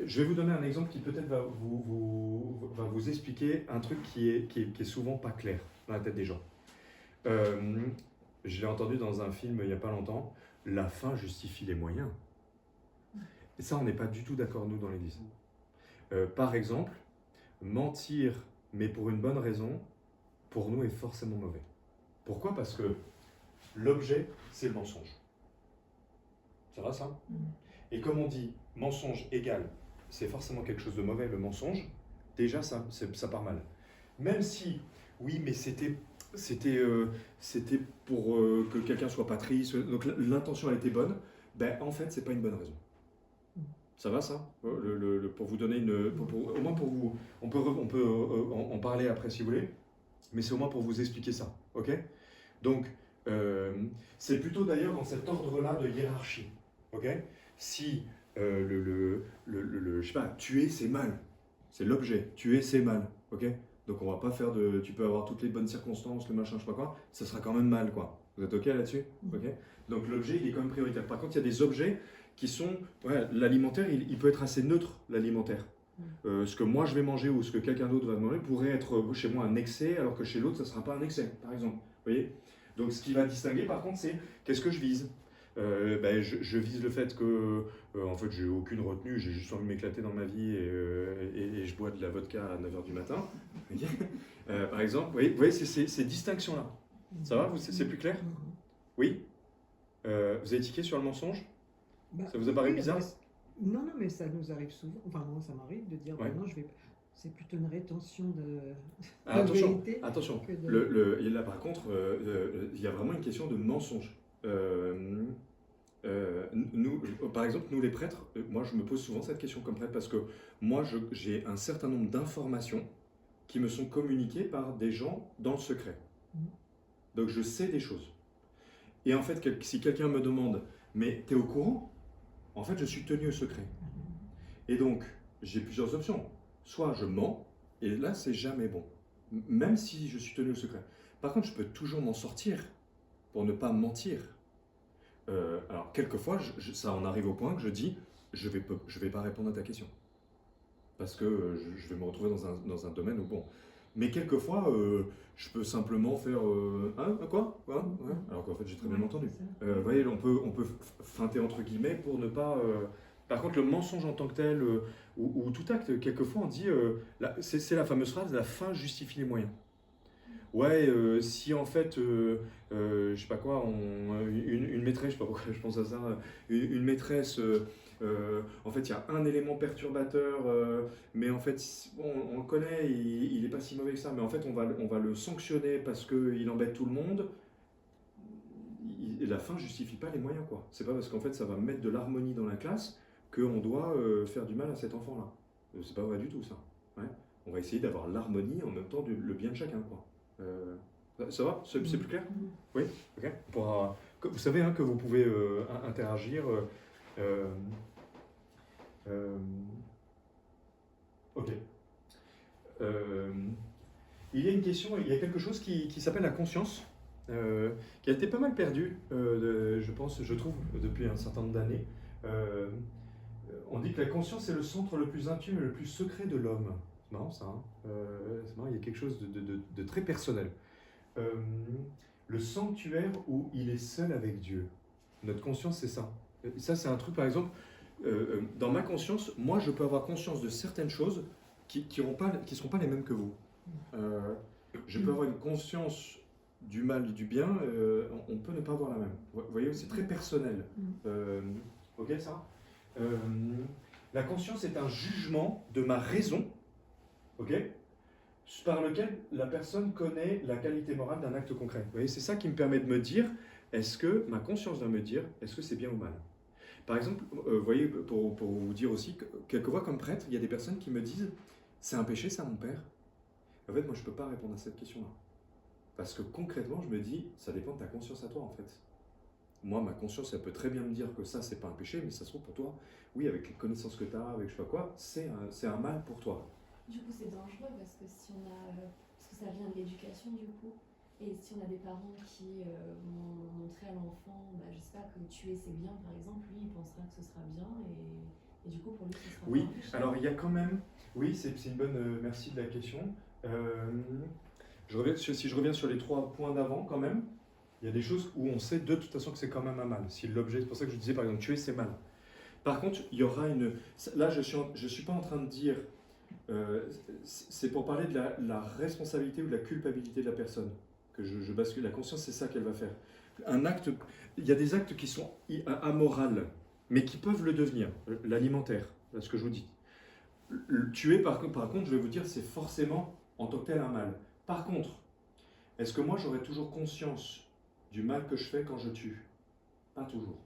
Je vais vous donner un exemple qui peut-être va vous expliquer un truc qui est souvent pas clair dans la tête des gens. Je l'ai entendu dans un film il n'y a pas longtemps, la fin justifie les moyens. Et ça, on n'est pas du tout d'accord, nous, dans l'Église. Par exemple, mentir, mais pour une bonne raison, pour nous est forcément mauvais. Pourquoi? Parce que l'objet, c'est le mensonge. Ça va ça? Et comme on dit, mensonge égale, c'est forcément quelque chose de mauvais, le mensonge, déjà ça part mal. Même si, oui, mais c'était pour que quelqu'un soit pas triste, donc l'intention a été bonne, ben en fait c'est pas une bonne raison. Ça va ça? Pour vous donner une... au moins pour vous... On peut en parler après si vous voulez, mais c'est au moins pour vous expliquer ça, ok? Donc, c'est plutôt d'ailleurs dans cet ordre-là de hiérarchie, ok? Si je sais pas, tuer c'est mal, c'est l'objet, tuer c'est mal, ok? Donc on va pas faire de... Tu peux avoir toutes les bonnes circonstances, le machin, je sais pas quoi, ça sera quand même mal, quoi. Vous êtes ok là-dessus? Ok? Donc l'objet, il est quand même prioritaire. Par contre, il y a des objets qui sont... Ouais, l'alimentaire, il peut être assez neutre, l'alimentaire. Ce que moi je vais manger ou ce que quelqu'un d'autre va manger pourrait être chez moi un excès, alors que chez l'autre, ça ne sera pas un excès, par exemple. Vous voyez? Donc ce qui va distinguer, par contre, c'est qu'est-ce que je vise? Je vise le fait que en fait j'ai aucune retenue, j'ai juste envie de m'éclater dans ma vie et je bois de la vodka à 9h du matin. Par exemple, vous voyez ces distinctions-là. Ça va? C'est plus clair? Oui? Vous avez tiqué sur le mensonge? Ça vous a paru bizarre? Non, mais ça nous arrive souvent. Enfin, moi, ça m'arrive de dire, Ouais. non, c'est plutôt une rétention de Attention, vérité. attention. Que Là, par contre, il y a vraiment une question de mensonge. Nous, par exemple, nous les prêtres, moi je me pose souvent cette question comme prêtre parce que moi j'ai un certain nombre d'informations qui me sont communiquées par des gens dans le secret. Donc je sais des choses. Et en fait, si quelqu'un me demande, mais t'es au courant? En fait, je suis tenu au secret. Et donc, j'ai plusieurs options. Soit je mens, et là c'est jamais bon, même si je suis tenu au secret. Par contre, je peux toujours m'en sortir pour ne pas mentir. Alors, quelquefois, ça en arrive au point que je dis, je vais pas répondre à ta question. Parce que je vais me retrouver dans un domaine où, bon... Mais quelquefois, je peux simplement faire... Hein, quoi? Ouais. Alors qu'en fait, j'ai très bien entendu. Vous voyez, on peut feinter entre guillemets pour ne pas... Par contre, le mensonge en tant que tel, ou tout acte, quelquefois, on dit... c'est la fameuse phrase, la fin justifie les moyens. Ouais, si en fait, je sais pas quoi, une maîtresse, je sais pas pourquoi je pense à ça, une maîtresse, en fait, il y a un élément perturbateur, mais en fait, bon, on le connaît, il est pas si mauvais que ça, mais en fait, on va le sanctionner parce qu'il embête tout le monde. La fin justifie pas les moyens, quoi. C'est pas parce qu'en fait, ça va mettre de l'harmonie dans la classe qu'on doit faire du mal à cet enfant-là. C'est pas vrai du tout, ça. Ouais. On va essayer d'avoir l'harmonie en même temps le bien de chacun, quoi. Ça va? C'est plus clair? Oui? Ok. Vous savez que vous pouvez interagir. Euh, euh, ok. Il y a une question, il y a quelque chose qui s'appelle la conscience, qui a été pas mal perdu, je pense, je trouve, depuis un certain nombre d'années. On dit que la conscience est le centre le plus intime et le plus secret de l'homme. C'est marrant ça, hein. C'est marrant, il y a quelque chose de très personnel. Le sanctuaire où il est seul avec Dieu. Notre conscience, c'est ça. Ça, c'est un truc, par exemple, dans ma conscience, moi, je peux avoir conscience de certaines choses qui ne seront pas les mêmes que vous. Je peux avoir une conscience du mal et du bien, on peut ne pas avoir la même. Vous voyez, c'est très personnel. Ok, ça la conscience est un jugement de ma raison, ok, par lequel la personne connaît la qualité morale d'un acte concret. Vous voyez, c'est ça qui me permet de me dire, est-ce que ma conscience va me dire, est-ce que c'est bien ou mal. Par exemple, vous voyez, pour vous dire aussi, que quelquefois comme prêtre, il y a des personnes qui me disent, c'est un péché ça mon père. En fait, moi je ne peux pas répondre à cette question-là. Parce que concrètement, je me dis, ça dépend de ta conscience à toi en fait. Moi, ma conscience, elle peut très bien me dire que ça, c'est pas un péché, mais ça se trouve pour toi, oui, avec les connaissances que tu as, avec je sais pas quoi, c'est un mal pour toi. Du coup, c'est dangereux parce que si on a, parce que ça vient de l'éducation du coup, et si on a des parents qui vont montrer à l'enfant, je sais pas, que tuer c'est bien par exemple, lui il pensera que ce sera bien et du coup pour lui ce sera oui, pas un péché. Alors il y a quand même, oui, c'est une bonne, merci de la question. Si je reviens sur les 3 points d'avant quand même, il y a des choses où on sait de toute façon que c'est quand même un mal. Si l'objet, c'est pour ça que je disais par exemple tuer c'est mal. Par contre, il y aura une, là je suis pas en train de dire, c'est pour parler de la responsabilité ou de la culpabilité de la personne que je bascule. La conscience, c'est ça qu'elle va faire. Un acte, il y a des actes qui sont amoraux, mais qui peuvent le devenir. L'alimentaire, c'est ce que je vous dis. Le tuer, par contre, je vais vous dire, c'est forcément en tant que tel un mal. Par contre, est-ce que moi j'aurai toujours conscience du mal que je fais quand je tue? Pas toujours.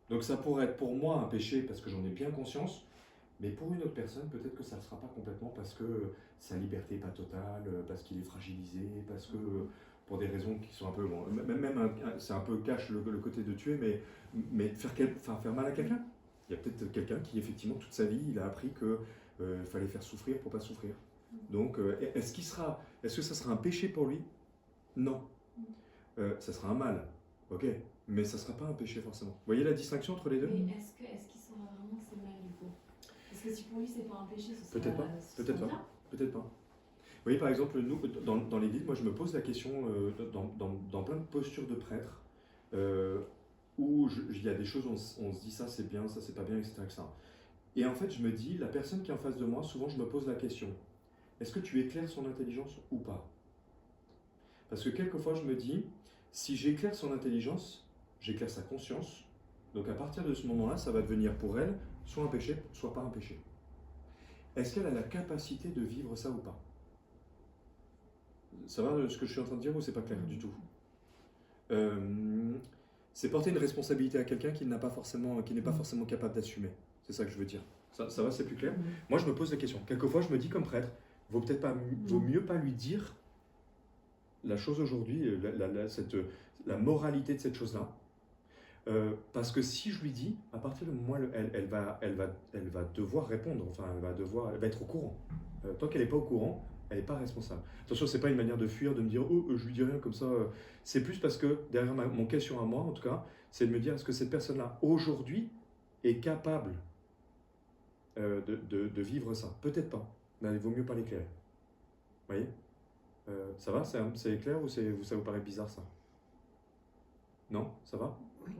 Donc ça pourrait être pour moi un péché parce que j'en ai bien conscience, mais pour une autre personne, peut-être que ça ne le sera pas complètement parce que sa liberté n'est pas totale, parce qu'il est fragilisé, parce que pour des raisons qui sont un peu... Bon, c'est un peu cache le côté de tuer, mais faire mal à quelqu'un. Il y a peut-être quelqu'un qui, effectivement, toute sa vie, il a appris qu'il fallait faire souffrir pour ne pas souffrir. Donc, est-ce que ça sera un péché pour lui? Non. Ça sera un mal, ok, mais ça ne sera pas un péché forcément. Vous voyez la distinction entre les deux? Mais est-ce qu'il saura vraiment que c'est mal du coup? Parce que si pour lui c'est pas un péché, ce sera Peut-être pas, peut-être pas, peut-être pas. Vous voyez, par exemple, nous, dans l'église, moi je me pose la question, dans plein de postures de prêtre, où il y a des choses où on se dit ça c'est bien, ça c'est pas bien, etc., etc. Et en fait, je me dis, la personne qui est en face de moi, souvent je me pose la question, est-ce que tu éclaires son intelligence ou pas? Parce que quelquefois je me dis, si j'éclaire son intelligence, j'éclaire sa conscience, donc à partir de ce moment-là, ça va devenir pour elle soit un péché, soit pas un péché. Est-ce qu'elle a la capacité de vivre ça ou pas? Ça va ce que je suis en train de dire ou c'est pas clair du tout? C'est porter une responsabilité à quelqu'un qui n'est pas forcément capable d'assumer. C'est ça que je veux dire. Ça va, c'est plus clair? Moi, je me pose la question. Quelquefois, je me dis comme prêtre, vaut mieux pas lui dire la chose aujourd'hui, la moralité de cette chose-là. Parce que si je lui dis, à partir du moment où elle va devoir répondre, enfin elle va être au courant. Tant qu'elle n'est pas au courant, elle n'est pas responsable. Attention, c'est pas une manière de fuir, de me dire oh je lui dis rien comme ça. C'est plus parce que derrière mon question à moi, en tout cas, c'est de me dire est-ce que cette personne-là aujourd'hui est capable de vivre ça? Peut-être pas, mais il vaut mieux pas l'éclairer. Vous voyez? Ça va? C'est clair ou ça vous paraît bizarre ça? Non? Ça va? Oui.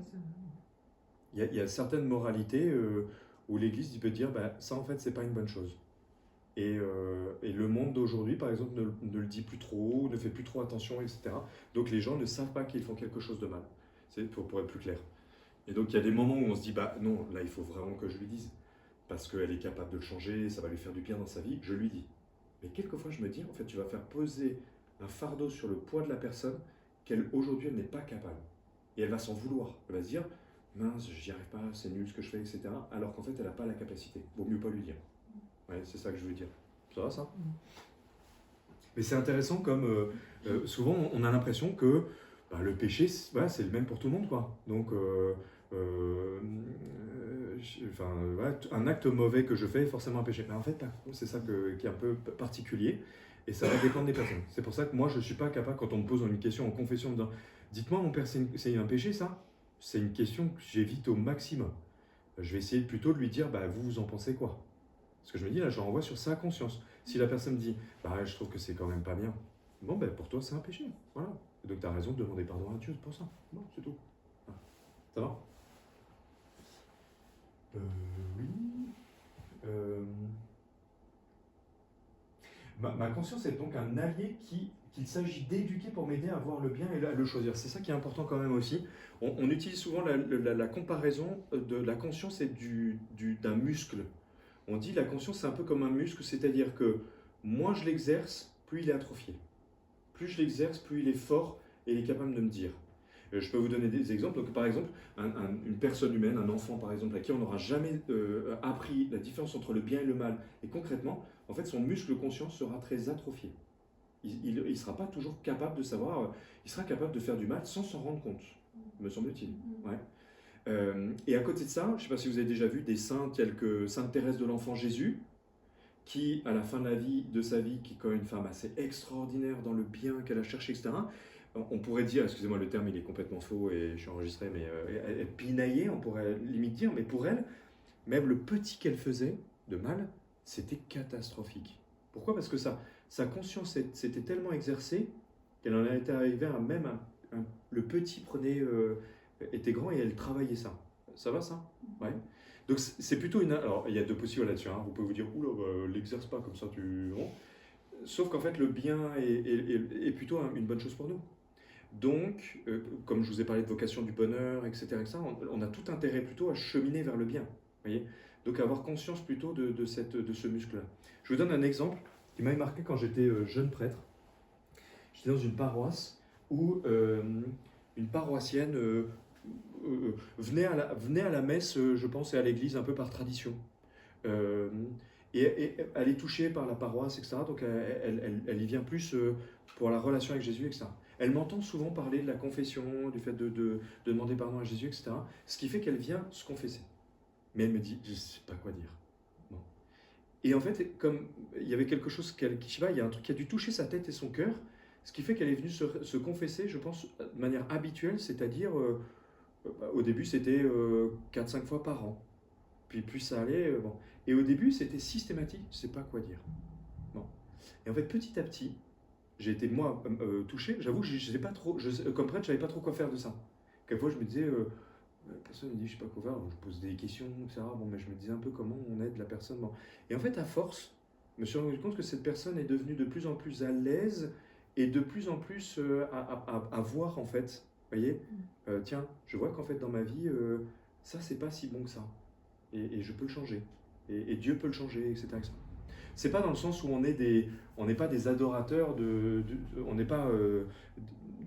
Il y a certaines moralités où l'Église peut dire ça en fait c'est pas une bonne chose. Et le monde d'aujourd'hui par exemple ne le dit plus trop, ne fait plus trop attention, etc. Donc les gens ne savent pas qu'ils font quelque chose de mal. C'est pour être plus clair. Et donc il y a des moments où on se dit non, là il faut vraiment que je lui dise. Parce qu'elle est capable de le changer, ça va lui faire du bien dans sa vie, je lui dis. Mais quelquefois je me dis en fait tu vas faire peser un fardeau sur le poids de la personne qu'elle aujourd'hui elle n'est pas capable. Et elle va s'en vouloir. Elle va se dire mince, j'y arrive pas, c'est nul ce que je fais, etc. Alors qu'en fait, elle n'a pas la capacité. Vaut mieux pas lui dire. Ouais, c'est ça que je veux dire. Ça va, ça? Mais c'est intéressant comme souvent, on a l'impression que bah, le péché, voilà, c'est le même pour tout le monde, quoi. Donc, enfin, voilà, un acte mauvais que je fais est forcément un péché. Mais en fait, c'est ça qui est un peu particulier, et ça va dépendre des personnes. C'est pour ça que moi, je ne suis pas capable, quand on me pose une question en confession, en disant, dites-moi, mon père, c'est un péché, ça? C'est une question que j'évite au maximum. Je vais essayer plutôt de lui dire, bah, vous en pensez quoi? Parce que je me dis, là, je renvoie sur sa conscience. Si la personne me dit, bah, je trouve que c'est quand même pas bien, bon, ben, pour toi, c'est un péché. Voilà. Et donc, tu as raison de demander pardon à Dieu pour ça. Bon, c'est tout. Voilà. Ça va? Oui. Euh, ma conscience est donc un allié qu'il s'agit d'éduquer pour m'aider à voir le bien et à le choisir. C'est ça qui est important quand même aussi. On utilise souvent la comparaison de la conscience et d'un muscle. On dit la conscience c'est un peu comme un muscle, c'est-à-dire que moins je l'exerce, plus il est atrophié. Plus je l'exerce, plus il est fort et il est capable de me dire. Je peux vous donner des exemples. Donc, par exemple, une personne humaine, un enfant par exemple, à qui on n'aura jamais appris la différence entre le bien et le mal, et concrètement, en fait, son muscle conscient sera très atrophié. Il ne sera pas toujours capable de savoir, il sera capable de faire du mal sans s'en rendre compte, me semble-t-il. Ouais. Et à côté de ça, je ne sais pas si vous avez déjà vu des saints tels que Sainte Thérèse de l'Enfant Jésus, qui, à la fin de sa vie, qui est quand même une femme assez extraordinaire dans le bien qu'elle a cherché, etc., on pourrait dire, excusez-moi, le terme il est complètement faux et je suis enregistré, mais elle pinaillait, on pourrait limite dire, mais pour elle, même le petit qu'elle faisait de mal, c'était catastrophique. Pourquoi? Parce que sa conscience s'était tellement exercée qu'elle en était arrivée à même le petit était grand et elle travaillait ça. Ça va ça? Ouais. Donc c'est plutôt une... Alors il y a deux possibles là-dessus, hein. Vous pouvez vous dire, oula, bah, l'exerce pas comme ça, tu... Non. Sauf qu'en fait le bien est plutôt une bonne chose pour nous. Donc, comme je vous ai parlé de vocation du bonheur, etc., on a tout intérêt plutôt à cheminer vers le bien. Voyez, donc à avoir conscience plutôt de ce muscle-là. Je vous donne un exemple qui m'avait marqué quand j'étais jeune prêtre. J'étais dans une paroisse où une paroissienne venait à la messe, je pense, et à l'église un peu par tradition. Euh, et elle est touchée par la paroisse, etc. Donc elle y vient plus pour la relation avec Jésus, etc. Elle m'entend souvent parler de la confession, du fait de demander pardon à Jésus, etc. Ce qui fait qu'elle vient se confesser. Mais elle me dit, je ne sais pas quoi dire. Bon. Et en fait, comme il y avait quelque chose je sais pas, il y a un truc qui a dû toucher sa tête et son cœur, ce qui fait qu'elle est venue se confesser, je pense, de manière habituelle, c'est-à-dire, au début, c'était 4-5 fois par an. Puis plus ça allait, bon. Et au début, c'était systématique, je ne sais pas quoi dire. Bon. Et en fait, petit à petit, j'ai été, moi, touché. J'avoue que je sais pas trop, comme prêtre, je ne savais pas trop quoi faire de ça. Quelquefois, je me disais, la personne me dit, je ne sais pas quoi faire, donc je pose des questions, etc. Bon, mais je me disais un peu comment on aide la personne. Bon. Et en fait, à force, je me suis rendu compte que cette personne est devenue de plus en plus à l'aise et de plus en plus à voir, en fait. Vous voyez, tiens, je vois qu'en fait, dans ma vie, ça, c'est pas si bon que ça. Et je peux le changer. Et Dieu peut le changer, etc. C'est pas dans le sens où on n'est pas des adorateurs, on n'est pas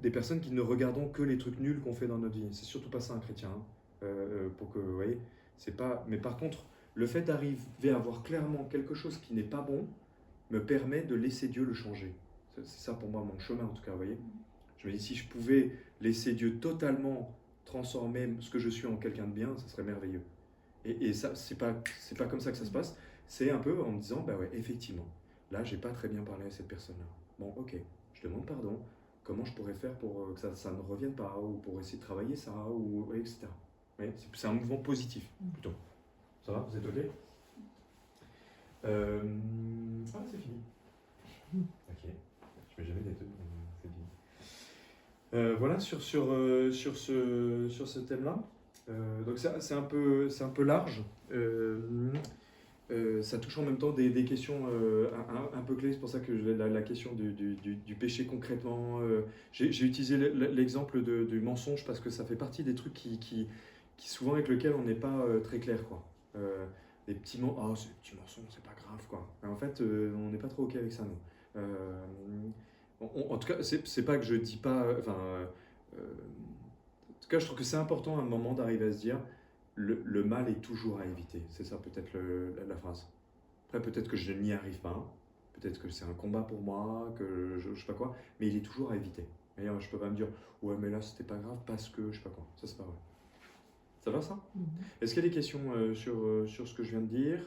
des personnes qui ne regardons que les trucs nuls qu'on fait dans notre vie. C'est surtout pas ça un chrétien. Hein. Pour que, vous voyez, c'est pas. Mais par contre, le fait d'arriver à voir clairement quelque chose qui n'est pas bon me permet de laisser Dieu le changer. C'est ça pour moi mon chemin en tout cas, vous voyez. Je me dis si je pouvais laisser Dieu totalement transformer ce que je suis en quelqu'un de bien, ça serait merveilleux. Et ça, c'est pas comme ça que ça se passe. C'est un peu en me disant, bah ouais, effectivement, là, j'ai pas très bien parlé à cette personne-là. Bon, ok, je demande pardon. Comment je pourrais faire pour que ça ne revienne pas, ou pour essayer de travailler ça, ou ouais, etc. Ouais, c'est un mouvement positif, plutôt. Ça va, vous êtes ok? Ah, c'est fini. Ok, je mets jamais des deux, c'est fini. Voilà, sur ce thème-là. Donc c'est un peu large. Ça touche en même temps des questions un peu clés. C'est pour ça que la question du péché concrètement. J'ai utilisé l'exemple du mensonge parce que ça fait partie des trucs qui souvent avec lesquels on n'est pas très clair, quoi. Des petits c'est des petits mensonges, c'est pas grave, quoi. Mais en fait, on n'est pas trop ok avec ça, nous. En tout cas, c'est pas que je dis pas. En tout cas, je trouve que c'est important à un moment d'arriver à se dire le mal est toujours à éviter. C'est ça peut-être la phrase. Après, peut-être que je n'y arrive pas. Peut-être que c'est un combat pour moi, que je sais pas quoi. Mais il est toujours à éviter. Et je peux pas me dire, ouais, mais là, c'était pas grave parce que je sais pas quoi. Ça, c'est pas vrai. Ça va, ça? Est-ce qu'il y a des questions sur ce que je viens de dire?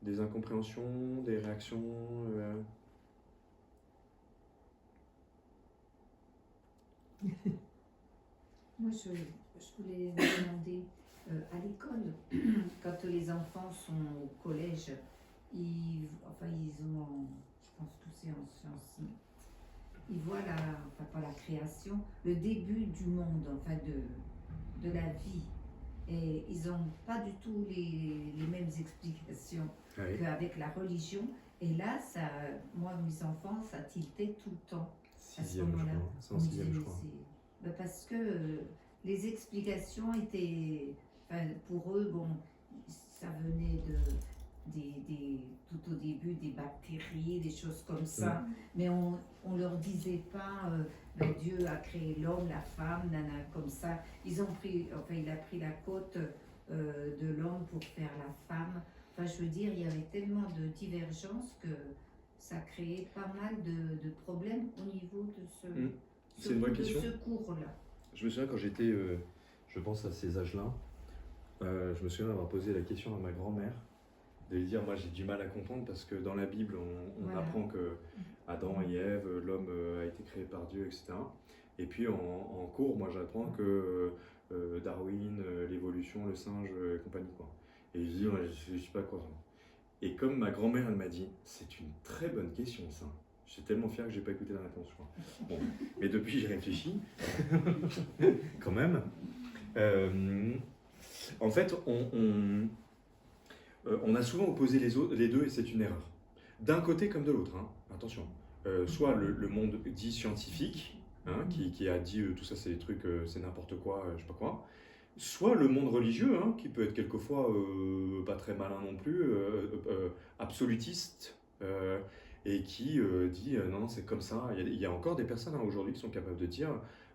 Des incompréhensions, des réactions Moi, je voulais vous demander, à l'école, quand les enfants sont au collège, ils ont, je pense que c'est en sciences, ils voient enfin pas la création, le début du monde, enfin de la vie. Et ils n'ont pas du tout les mêmes explications Oui. qu'avec la religion. Et là, moi, mes enfants, ça tiltait tout le temps. À ce Sixième, je moment-là, crois. C'est en on me sixième, je disait, crois. parce que les explications étaient, enfin, pour eux, bon, ça venait tout au début des bactéries, des choses comme ça, mais on leur disait pas, Dieu a créé l'homme, la femme, nana, comme ça. Il a pris la côte de l'homme pour faire la femme. Enfin, je veux dire, il y avait tellement de divergences que ça créait pas mal de problèmes au niveau de C'est une vraie question. ce cours-là. Je me souviens quand j'étais, je pense à ces âges-là, je me souviens d'avoir posé la question à ma grand-mère, de lui dire, moi j'ai du mal à comprendre parce que dans la Bible, on Voilà. apprend que Adam et Ève, l'homme a été créé par Dieu, etc. Et puis en cours, moi j'apprends que Darwin, l'évolution, le singe et compagnie, quoi. Et je dis, ouais, je sais pas quoi. Et comme ma grand-mère, elle m'a dit, c'est une très bonne question, ça. J'étais tellement fier que j'ai pas écouté la réponse, je crois. Bon, mais depuis, j'ai réfléchi, quand même. En fait, on a souvent opposé les deux et c'est une erreur. D'un côté comme de l'autre, hein. Attention. Soit le monde dit scientifique, hein, qui a dit tout ça c'est des trucs, c'est n'importe quoi, je sais pas quoi. Soit le monde religieux, hein, qui peut être quelquefois pas très malin non plus, absolutiste, et qui dit non, non, c'est comme ça. Il y a encore des personnes aujourd'hui qui sont capables de dire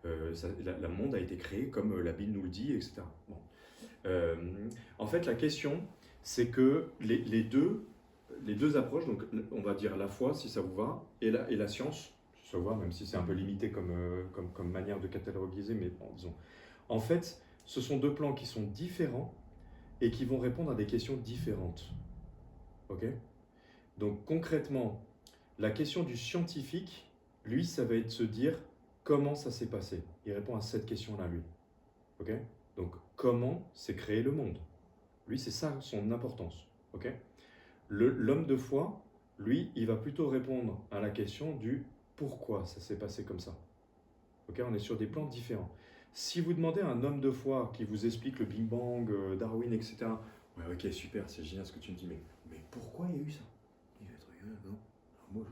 le monde a été créé comme la Bible nous le dit, etc. Bon. En fait, la question, c'est que les deux approches, donc on va dire la foi, si ça vous va, et la science, si ça vous va, même si c'est un peu limité comme manière de catalogiser, mais bon, disons. En fait, ce sont deux plans qui sont différents et qui vont répondre à des questions différentes. Ok? Donc concrètement, la question du scientifique, lui, ça va être de se dire comment ça s'est passé. Il répond à cette question-là, lui. Ok? Donc comment s'est créé le monde? Lui, c'est ça son importance. Ok? L'homme de foi, lui, il va plutôt répondre à la question du pourquoi ça s'est passé comme ça. Ok? On est sur des plans différents. Si vous demandez à un homme de foi qui vous explique le Big Bang, Darwin, etc., ouais, ok, super, c'est génial ce que tu me dis, mais pourquoi il y a eu ça? Non, moi,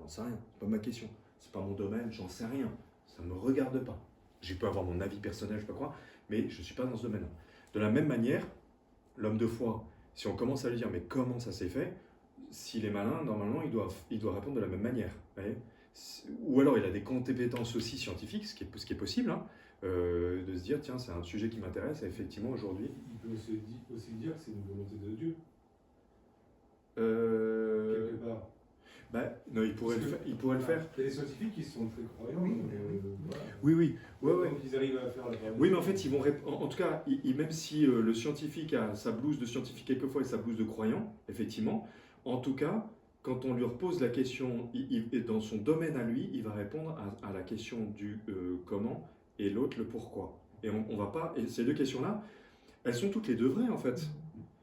j'en sais rien, c'est pas ma question, c'est pas mon domaine, j'en sais rien, ça me regarde pas. J'ai pu avoir mon avis personnel, je sais pas quoi, mais je suis pas dans ce domaine-là. De la même manière, l'homme de foi, si on commence à lui dire, mais comment ça s'est fait? S'il est malin, normalement, il doit répondre de la même manière. Ou alors il a des compétences aussi scientifiques, ce qui est possible, hein, de se dire, tiens, c'est un sujet qui m'intéresse, et effectivement, aujourd'hui... Il peut aussi dire que c'est une volonté de Dieu, Euh, quelque part. non, il pourrait le faire. Il y a des scientifiques qui sont très croyants. Oui. Voilà. Oui. Ouais. Donc ils arrivent à faire la part. Oui, mais en fait, ils vont en tout cas, même si le scientifique a sa blouse de scientifique quelquefois et sa blouse de croyant, effectivement, en tout cas, quand on lui repose la question, dans son domaine à lui, il va répondre à la question du comment et l'autre le pourquoi. Et on va pas. Et ces deux questions-là, elles sont toutes les deux vraies en fait.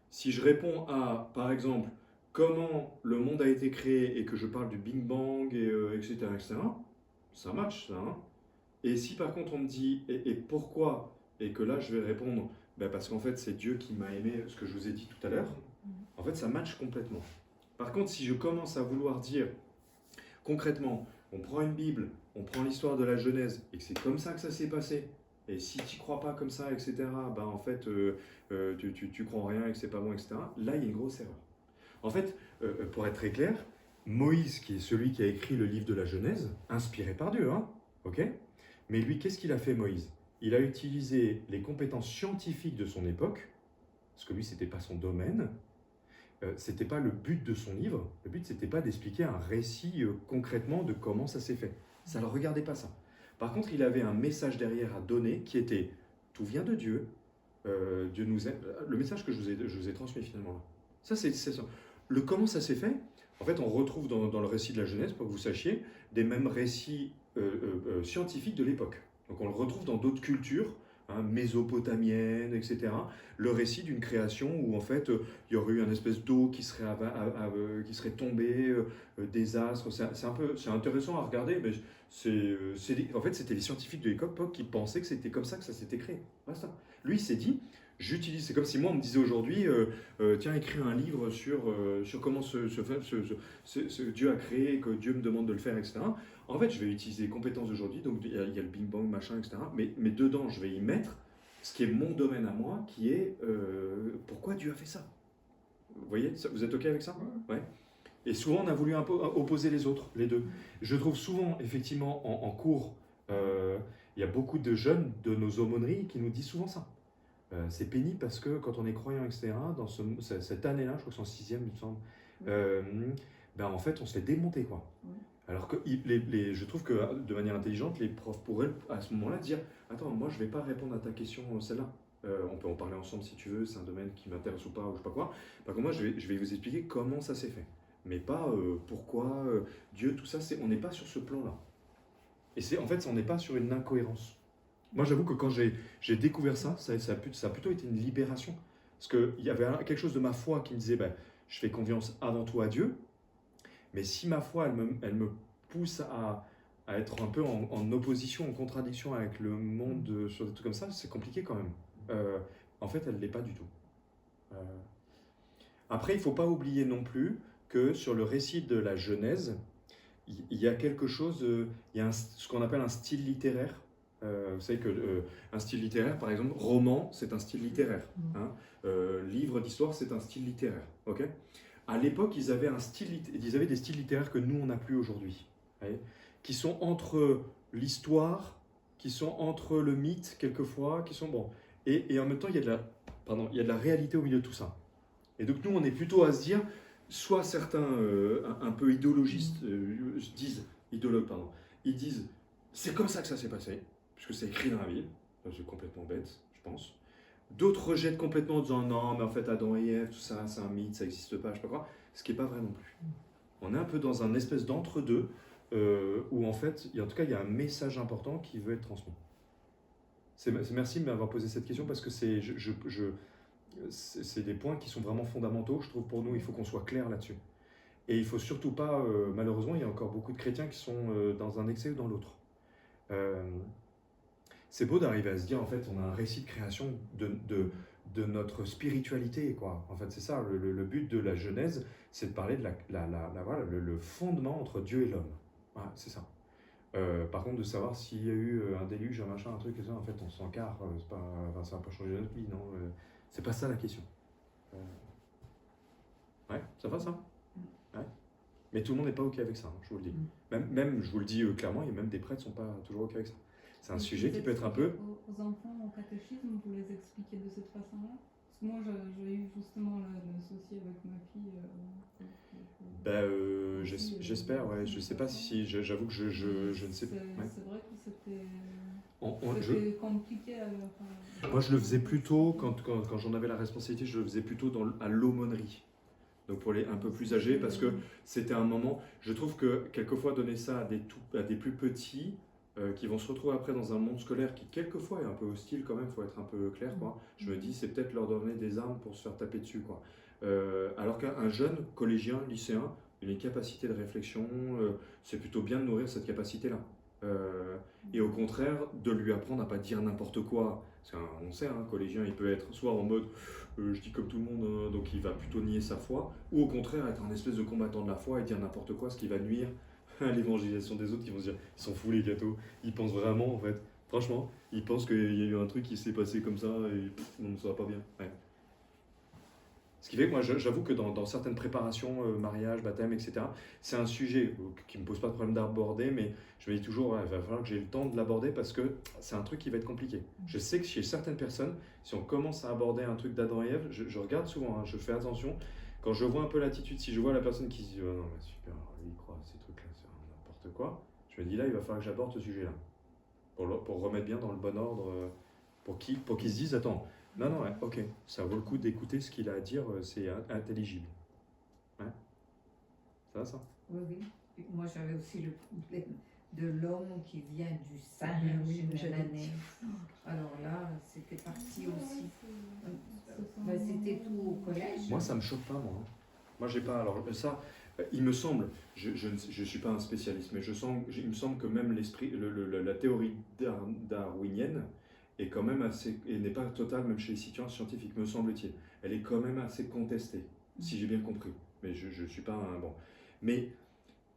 Si je réponds à, par exemple, comment le monde a été créé et que je parle du Big Bang, etc., ça match ça. Hein. Et si par contre on me dit et pourquoi, et que là je vais répondre, parce qu'en fait c'est Dieu qui m'a aimé, ce que je vous ai dit tout à l'heure, en fait ça match complètement. Par contre, si je commence à vouloir dire concrètement, on prend une Bible, on prend l'histoire de la Genèse, et que c'est comme ça que ça s'est passé, et si tu crois pas comme ça, etc., en fait, tu crois en rien et que c'est pas bon, etc., là, il y a une grosse erreur. En fait, pour être très clair, Moïse, qui est celui qui a écrit le livre de la Genèse, inspiré par Dieu, hein, ok? Mais lui, qu'est-ce qu'il a fait, Moïse? Il a utilisé les compétences scientifiques de son époque, parce que lui, c'était pas son domaine, c'était pas le but de son livre. Le but, c'était pas d'expliquer un récit concrètement de comment ça s'est fait. Ça ne le regardait pas ça. Par contre, il avait un message derrière à donner qui était tout vient de Dieu. Dieu nous aime. Le message que je vous ai transmis finalement là. Ça, c'est ça. Comment ça s'est fait? En fait, on retrouve dans le récit de la Genèse, pour que vous sachiez, des mêmes récits scientifiques de l'époque. Donc on le retrouve dans d'autres cultures, hein, mésopotamiennes, etc. Le récit d'une création où en fait il y aurait eu une espèce d'eau qui serait tombée, des astres. C'est intéressant à regarder, mais en fait c'était les scientifiques de l'époque qui pensaient que c'était comme ça que ça s'était créé. Voilà ça. Lui il s'est dit, c'est comme si moi on me disait aujourd'hui, tiens écris un livre sur comment Dieu a créé, que Dieu me demande de le faire, etc. En fait, je vais utiliser les compétences d'aujourd'hui, donc il y a le Bing Bang, machin, etc. Mais dedans, je vais y mettre ce qui est mon domaine à moi, qui est pourquoi Dieu a fait ça. Vous voyez, vous êtes OK avec ça? Ouais. Et souvent, on a voulu un peu opposer les autres, les deux. Je trouve souvent, effectivement, en cours, il y a beaucoup de jeunes de nos aumôneries qui nous disent souvent ça. C'est pénible parce que quand on est croyant, etc., dans cette année-là, je crois que c'est en 6e, il me semble, en fait, on se fait démonter, quoi. Alors que je trouve que de manière intelligente, les profs pourraient à ce moment-là dire attends, moi je ne vais pas répondre à ta question, celle-là. On peut en parler ensemble si tu veux, c'est un domaine qui m'intéresse ou pas, ou je sais pas quoi. Par contre, moi je vais vous expliquer comment ça s'est fait. Mais pas pourquoi Dieu, tout ça, on n'est pas sur ce plan-là. Et en fait, on n'est pas sur une incohérence. Moi j'avoue que quand j'ai découvert ça a plutôt été une libération. Parce qu'il y avait quelque chose de ma foi qui me disait je fais confiance avant tout à Dieu. Mais si ma foi, elle me pousse à être un peu en opposition, en contradiction avec le monde sur des trucs comme ça, c'est compliqué quand même. En fait, elle ne l'est pas du tout. Après, il ne faut pas oublier non plus que sur le récit de la Genèse, il y a quelque chose, il y a ce qu'on appelle un style littéraire. Vous savez qu'un style littéraire, par exemple, roman, c'est un style littéraire. Hein. Livre d'histoire, c'est un style littéraire. Ok ? À l'époque, ils avaient des styles littéraires que nous, on n'a plus aujourd'hui, qui sont entre l'histoire, qui sont entre le mythe, quelquefois, qui sont bons. Et en même temps, il y a de la réalité au milieu de tout ça. Et donc, nous, on est plutôt à se dire, soit certains, un peu idéologistes, ils disent, c'est comme ça que ça s'est passé, puisque c'est écrit dans la Bible. C'est complètement bête, je pense. D'autres rejettent complètement en disant non, mais en fait Adam et Ève, tout ça, c'est un mythe, ça n'existe pas, je sais pas quoi. Ce qui n'est pas vrai non plus. On est un peu dans un espèce d'entre-deux où en fait, en tout cas, il y a un message important qui veut être transmis. Merci de m'avoir posé cette question parce que c'est des points qui sont vraiment fondamentaux. Je trouve pour nous, il faut qu'on soit clair là-dessus. Et il ne faut surtout pas, malheureusement, il y a encore beaucoup de chrétiens qui sont dans un excès ou dans l'autre. C'est beau d'arriver à se dire, en fait, on a un récit de création de notre spiritualité, quoi. En fait, c'est ça, le but de la Genèse, c'est de parler de voilà, le fondement entre Dieu et l'homme. Voilà, c'est ça. Par contre, de savoir s'il y a eu un déluge, un machin, un truc, et ça, en fait, on s'en carre, ça va pas changer notre vie, non. C'est pas ça la question. Ouais, ça va ça? Ouais. Mais tout le monde n'est pas OK avec ça, hein, je vous le dis. Même, je vous le dis clairement, il y a même des prêtres qui ne sont pas toujours OK avec ça. C'est un sujet qui peut être un peu... Aux enfants, au catéchisme, vous les expliquez de cette façon-là? Parce que moi, j'ai eu justement l'associé avec ma fille. J'espère, ouais. Je sais pas si... J'avoue que je ne sais pas. Ouais. C'est vrai que c'était compliqué. Moi, je le faisais plutôt, quand j'en avais la responsabilité, je le faisais plutôt à l'aumônerie. Donc pour les un peu plus âgés, parce que c'était un moment... Je trouve que quelquefois, donner ça à des plus petits... qui vont se retrouver après dans un monde scolaire qui quelquefois est un peu hostile quand même, il faut être un peu clair, quoi. Je me dis c'est peut-être leur donner des armes pour se faire taper dessus, quoi. Alors qu'un jeune collégien, lycéen, il a une capacité de réflexion, c'est plutôt bien de nourrir cette capacité-là. Et au contraire, de lui apprendre à pas dire n'importe quoi. Parce qu'on sait, un collégien, il peut être soit en mode je dis comme tout le monde, donc il va plutôt nier sa foi, ou au contraire être un espèce de combattant de la foi et dire n'importe quoi, ce qui va nuire à l'évangélisation des autres, qui vont se dire ils sont fous les gâteaux, ils pensent vraiment en fait, franchement, ils pensent qu'il y a eu un truc qui s'est passé comme ça et non, ça va pas bien. Ouais. Ce qui fait que moi j'avoue que dans certaines préparations, mariage, baptême, etc., c'est un sujet qui me pose pas de problème d'aborder, mais je me dis toujours il va falloir que j'ai le temps de l'aborder parce que c'est un truc qui va être compliqué. Je sais que chez certaines personnes, si on commence à aborder un truc d'Adam et Ève, je regarde souvent, hein, je fais attention, quand je vois un peu l'attitude, si je vois la personne qui se dit oh non mais super, il croit à ces trucs-là, c'est n'importe quoi, je me dis là il va falloir que j'aborde ce sujet-là. pour remettre bien dans le bon ordre, pour qu'ils se disent, attends, non, ouais, ok, ça vaut le coup d'écouter ce qu'il a à dire, c'est intelligible. Hein? Ça va, ça? Oui, oui. Et moi, j'avais aussi le problème de l'homme qui vient du singe, oui, j'allais nananais. Alors là, c'était parti aussi. C'était tout au collège. Moi, ça me choque pas, moi. Hein. Moi, j'ai pas. Alors, ça, il me semble, je suis pas un spécialiste, mais il me semble que même l'esprit, la théorie darwinienne est quand même assez, et n'est pas totale, même chez les scientifiques, me semble-t-il. Elle est quand même assez contestée, si j'ai bien compris. Mais je suis pas un. Bon. Mais.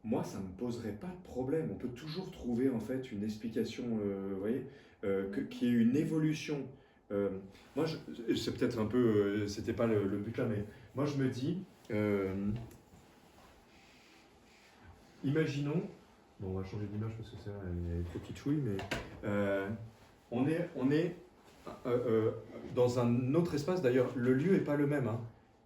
Moi, ça ne me poserait pas de problème. On peut toujours trouver en fait une explication, vous voyez, qui est une évolution. Moi, c'est peut-être un peu, c'était pas le but là, mais moi je me dis, imaginons, bon, on va changer d'image parce que c'est vrai, elle est trop petite chouille, mais on est dans un autre espace. D'ailleurs, le lieu n'est pas le même. Hein.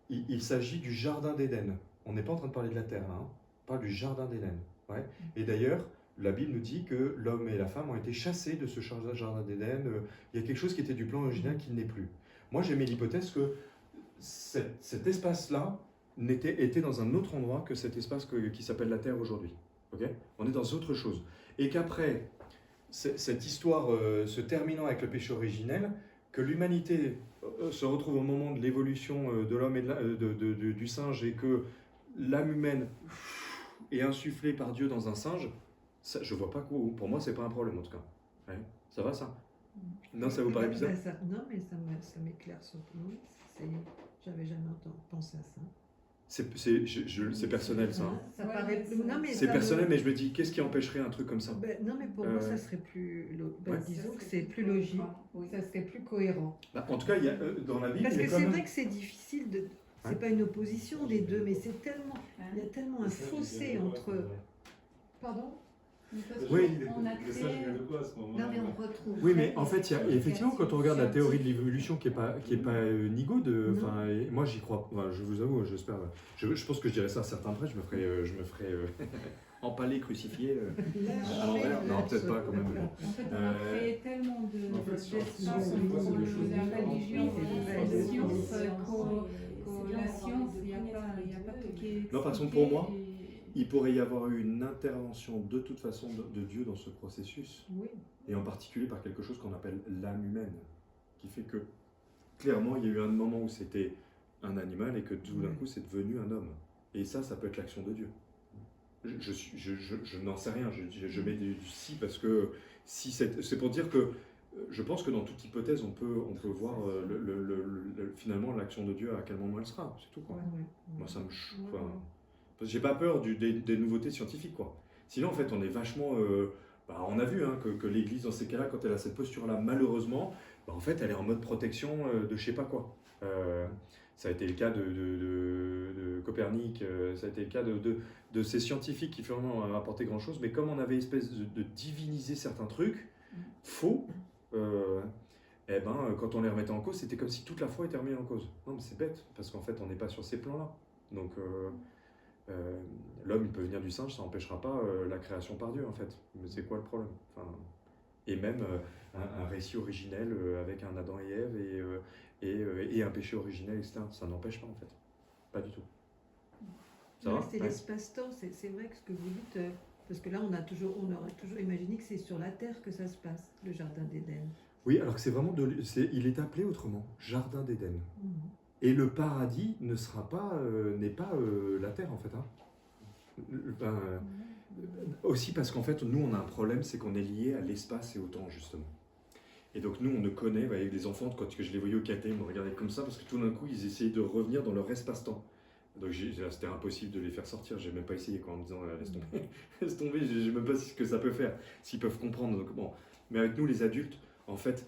Il s'agit du jardin d'Éden. On n'est pas en train de parler de la terre là. Hein. On parle du jardin d'Éden. Ouais. Et d'ailleurs, la Bible nous dit que l'homme et la femme ont été chassés de ce jardin d'Éden. Il y a quelque chose qui était du plan original qui ne l'est plus. Moi, j'ai mis l'hypothèse que cet espace-là était dans un autre endroit que cet espace qui s'appelle la Terre aujourd'hui. Okay, on est dans autre chose. Et qu'après, cette histoire se terminant avec le péché originel, que l'humanité se retrouve au moment de l'évolution de l'homme et du singe, et que l'âme humaine est insufflée par Dieu dans un singe, ça, je vois pas quoi. Pour moi, c'est pas un problème en tout cas. Ouais. Ça va ça? Non, ça vous paraît bizarre? Non, mais ça m'éclaire surtout. J'avais jamais pensé à ça. C'est personnel ça. Hein. Ça paraît plus. Non, mais c'est personnel, mais je me dis, qu'est-ce qui empêcherait un truc comme ça? Non, mais pour moi, ça serait plus. Ouais. Disons que c'est plus logique. Oui. Ça serait plus cohérent. Bah, en tout cas, il y a, dans la Bible. Parce que c'est vrai que c'est difficile de. C'est pas une opposition des deux, mais c'est tellement. Il y a tellement un fossé entre. Pardon? Oui, on a le singe créé. vient de quoi à ce moment-là? Non, mais on retrouve. Oui, mais en fait, effectivement, quand on regarde la théorie de l'évolution qui est pas nigo de, moi j'y crois. Enfin, je vous avoue, j'espère. Je pense que je dirais ça à certains près. Je me ferais empaler, crucifié. À l'envers. Non, peut-être pas quand même. En fait, on a créé tellement d'espace c'est pour des choses la religion, différentes. la science, la science, il n'y a pas tout qui est. Non, de toute façon, pour moi, il pourrait y avoir eu une intervention de toute façon de Dieu dans ce processus, Oui. et en particulier par quelque chose qu'on appelle l'âme humaine, qui fait que clairement il y a eu un moment où c'était un animal et que tout d'un coup c'est devenu un homme. Et ça peut être l'action de Dieu. Je n'en sais rien, je mets du si parce que si c'est pour dire que je pense que dans toute hypothèse on peut voir finalement l'action de Dieu à quel moment elle sera, c'est tout quoi. Moi ça me parce que j'ai pas peur des nouveautés scientifiques, quoi. Sinon, en fait, on est vachement... on a vu hein, que l'Église, dans ces cas-là, quand elle a cette posture-là, malheureusement, en fait, elle est en mode protection de je sais pas quoi. Ça a été le cas de Copernic, ça a été le cas de ces scientifiques qui finalement apporté grand-chose, mais comme on avait espèce de diviniser certains trucs faux, quand on les remettait en cause, c'était comme si toute la foi était remise en cause. Non, mais c'est bête, parce qu'en fait, on n'est pas sur ces plans-là. Donc... l'homme il peut venir du singe, ça n'empêchera pas la création par Dieu en fait. Mais c'est quoi le problème? Et même un récit originel avec un Adam et Ève et un péché originel, etc. Ça n'empêche pas en fait. Pas du tout. Ça va? C'est l'espace-temps, c'est vrai que ce que vous dites, parce que là on aurait toujours imaginé que c'est sur la Terre que ça se passe, le jardin d'Éden. Oui, alors que c'est vraiment il est appelé autrement, jardin d'Éden. Et le paradis n'est pas la terre en fait. Hein. Aussi parce qu'en fait, nous on a un problème, c'est qu'on est lié à l'espace et au temps justement. Et donc nous on ne connaît, vous voyez, les enfants, quand je les voyais au caté, ils me regardaient comme ça parce que tout d'un coup ils essayaient de revenir dans leur espace-temps. Donc c'était impossible de les faire sortir, j'ai même pas essayé quoi, en me disant laisse tomber, laisse tomber, j'ai même pas ce que ça peut faire, s'ils peuvent comprendre. Donc, bon. Mais avec nous les adultes, en fait,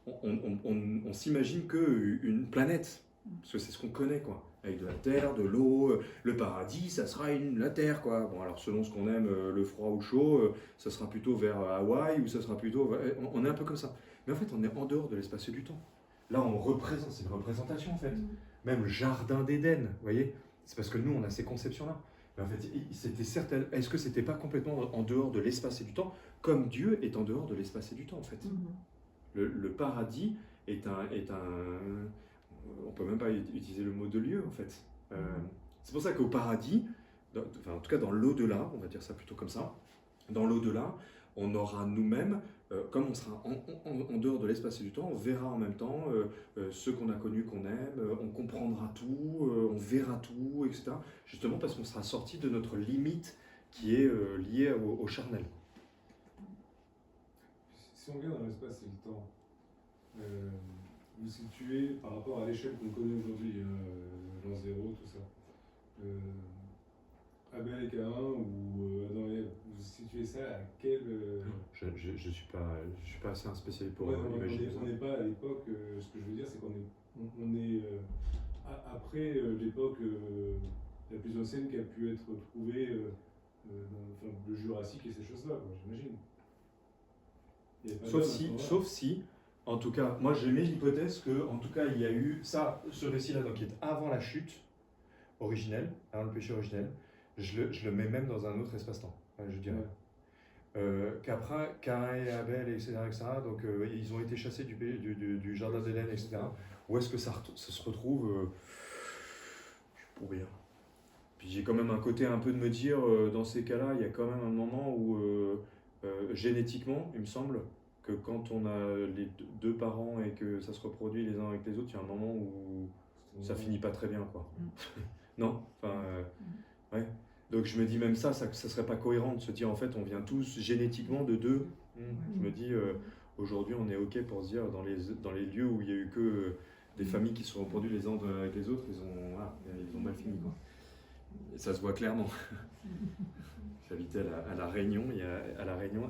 on s'imagine qu'une planète. Parce que c'est ce qu'on connaît, quoi. Avec de la terre, de l'eau, le paradis, ça sera la terre, quoi. Bon, alors selon ce qu'on aime, le froid ou le chaud, ça sera plutôt vers Hawaï ou ça sera plutôt... On est un peu comme ça. Mais en fait, on est en dehors de l'espace et du temps. Là, c'est une représentation, en fait. Même le jardin d'Éden, vous voyez? C'est parce que nous, on a ces conceptions-là. Mais en fait, c'était certain. Est-ce que c'était pas complètement en dehors de l'espace et du temps, comme Dieu est en dehors de l'espace et du temps en fait. Le paradis est un, on peut même pas utiliser le mot de lieu en fait. C'est pour ça qu'au paradis, enfin en tout cas dans l'au-delà, on va dire ça plutôt comme ça, dans l'au-delà, on aura nous-mêmes, comme on sera en dehors de l'espace et du temps, on verra en même temps ceux qu'on a connus, qu'on aime, on comprendra tout, on verra tout, etc. Justement parce qu'on sera sorti de notre limite qui est liée au charnel. Si on regarde dans l'espace et le temps, vous situez par rapport à l'échelle qu'on connaît aujourd'hui, l'an zéro, tout ça, Abel et Caïn ou Adam et Ève, vous situez ça à quel... Je suis pas assez un spécialiste pour Ouais, imaginer ça. on n'est pas à l'époque, ce que je veux dire, c'est qu'on est après l'époque la plus ancienne qui a pu être trouvée dans le Jurassique et ces choses-là, j'imagine. Sauf si, en tout cas, moi j'ai mis l'hypothèse que, en tout cas, il y a eu ça, ce récit-là, donc qui est avant la chute originelle, avant le péché originel. Je le mets même dans un autre espace-temps, je dirais. Qu'après, Caïn et Abel, etc., donc ils ont été chassés du jardin d'Éden, etc. Où est-ce que ça se retrouve pour rien. Puis j'ai quand même un côté un peu de me dire, dans ces cas-là, il y a quand même un moment où, génétiquement, il me semble, que quand on a les deux parents et que ça se reproduit les uns avec les autres, il y a un moment où ça finit pas très bien, quoi. Non, enfin, ouais. Donc je me dis même ça serait pas cohérent de se dire en fait on vient tous génétiquement de deux. Je me dis aujourd'hui on est ok pour se dire dans les lieux où il y a eu que des familles qui se sont reproduites les uns avec les autres, ils ont mal fini, quoi. Et ça se voit clairement. J'habitais à La Réunion,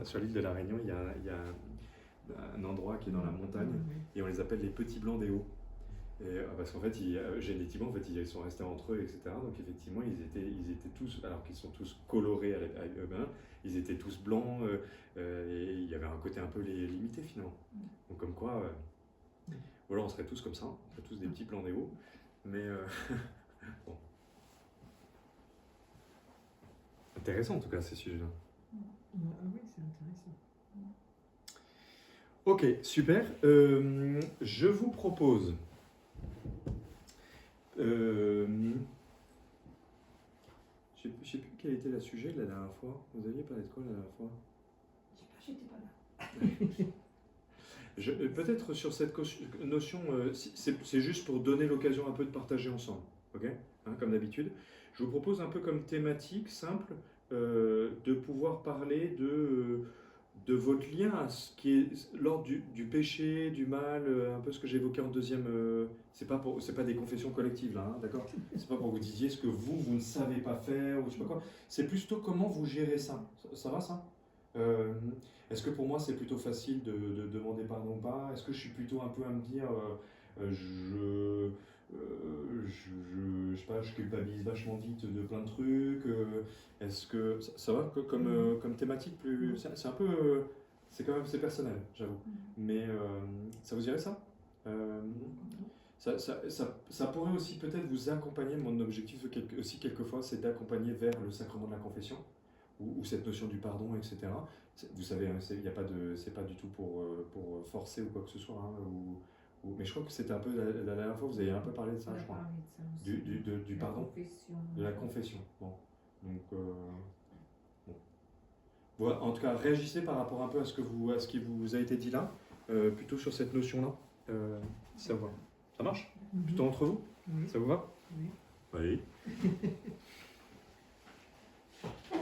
sur l'île de La Réunion, il y a un endroit qui est dans la montagne et on les appelle les petits blancs des hauts. Et, parce qu'en fait, génétiquement, en fait, ils sont restés entre eux, etc. Donc effectivement, ils étaient tous, alors qu'ils sont tous colorés avec eux-mêmes, ils étaient tous blancs et il y avait un côté un peu limité finalement. Donc comme quoi, ou alors on serait tous comme ça, on serait tous des petits blancs des hauts. Mais bon. Intéressant en tout cas ces sujets-là. Oui, c'est intéressant. Ok, super. Je vous propose... je sais plus quel était le sujet de la dernière fois. Vous aviez parlé de quoi la dernière fois? J'étais pas là. Peut-être sur cette notion, c'est juste pour donner l'occasion un peu de partager ensemble, ok, comme d'habitude. Je vous propose un peu comme thématique simple de pouvoir parler de votre lien à ce qui est l'ordre du péché, du mal, un peu ce que j'évoquais en deuxième. C'est pas des confessions collectives là, d'accord. C'est pas pour que vous disiez ce que vous ne savez pas faire ou je sais pas quoi. C'est plutôt comment vous gérez ça. Ça va ça? Est-ce que pour moi c'est plutôt facile de demander pardon ou pas? Est-ce que je suis plutôt un peu à me dire je sais pas, je culpabilise vachement vite de plein de trucs. Est-ce que ça va comme thématique plus, c'est un peu, c'est quand même c'est personnel, j'avoue. Mais ça vous dirait ça? Ça pourrait aussi peut-être vous accompagner. Mon objectif aussi quelquefois, c'est d'accompagner vers le sacrement de la confession ou cette notion du pardon, etc. Vous savez, il y a pas de, c'est pas du tout pour forcer ou quoi que ce soit. Mais je crois que c'était un peu la dernière fois, vous avez un peu parlé de ça, je crois. Du pardon, de la confession. Bon. Donc, bon. Voilà, en tout cas, réagissez par rapport un peu à ce qui vous a été dit là, plutôt sur cette notion-là. Ça va. Ça marche? Plutôt entre vous? Oui. Ça vous va? Oui. Oui.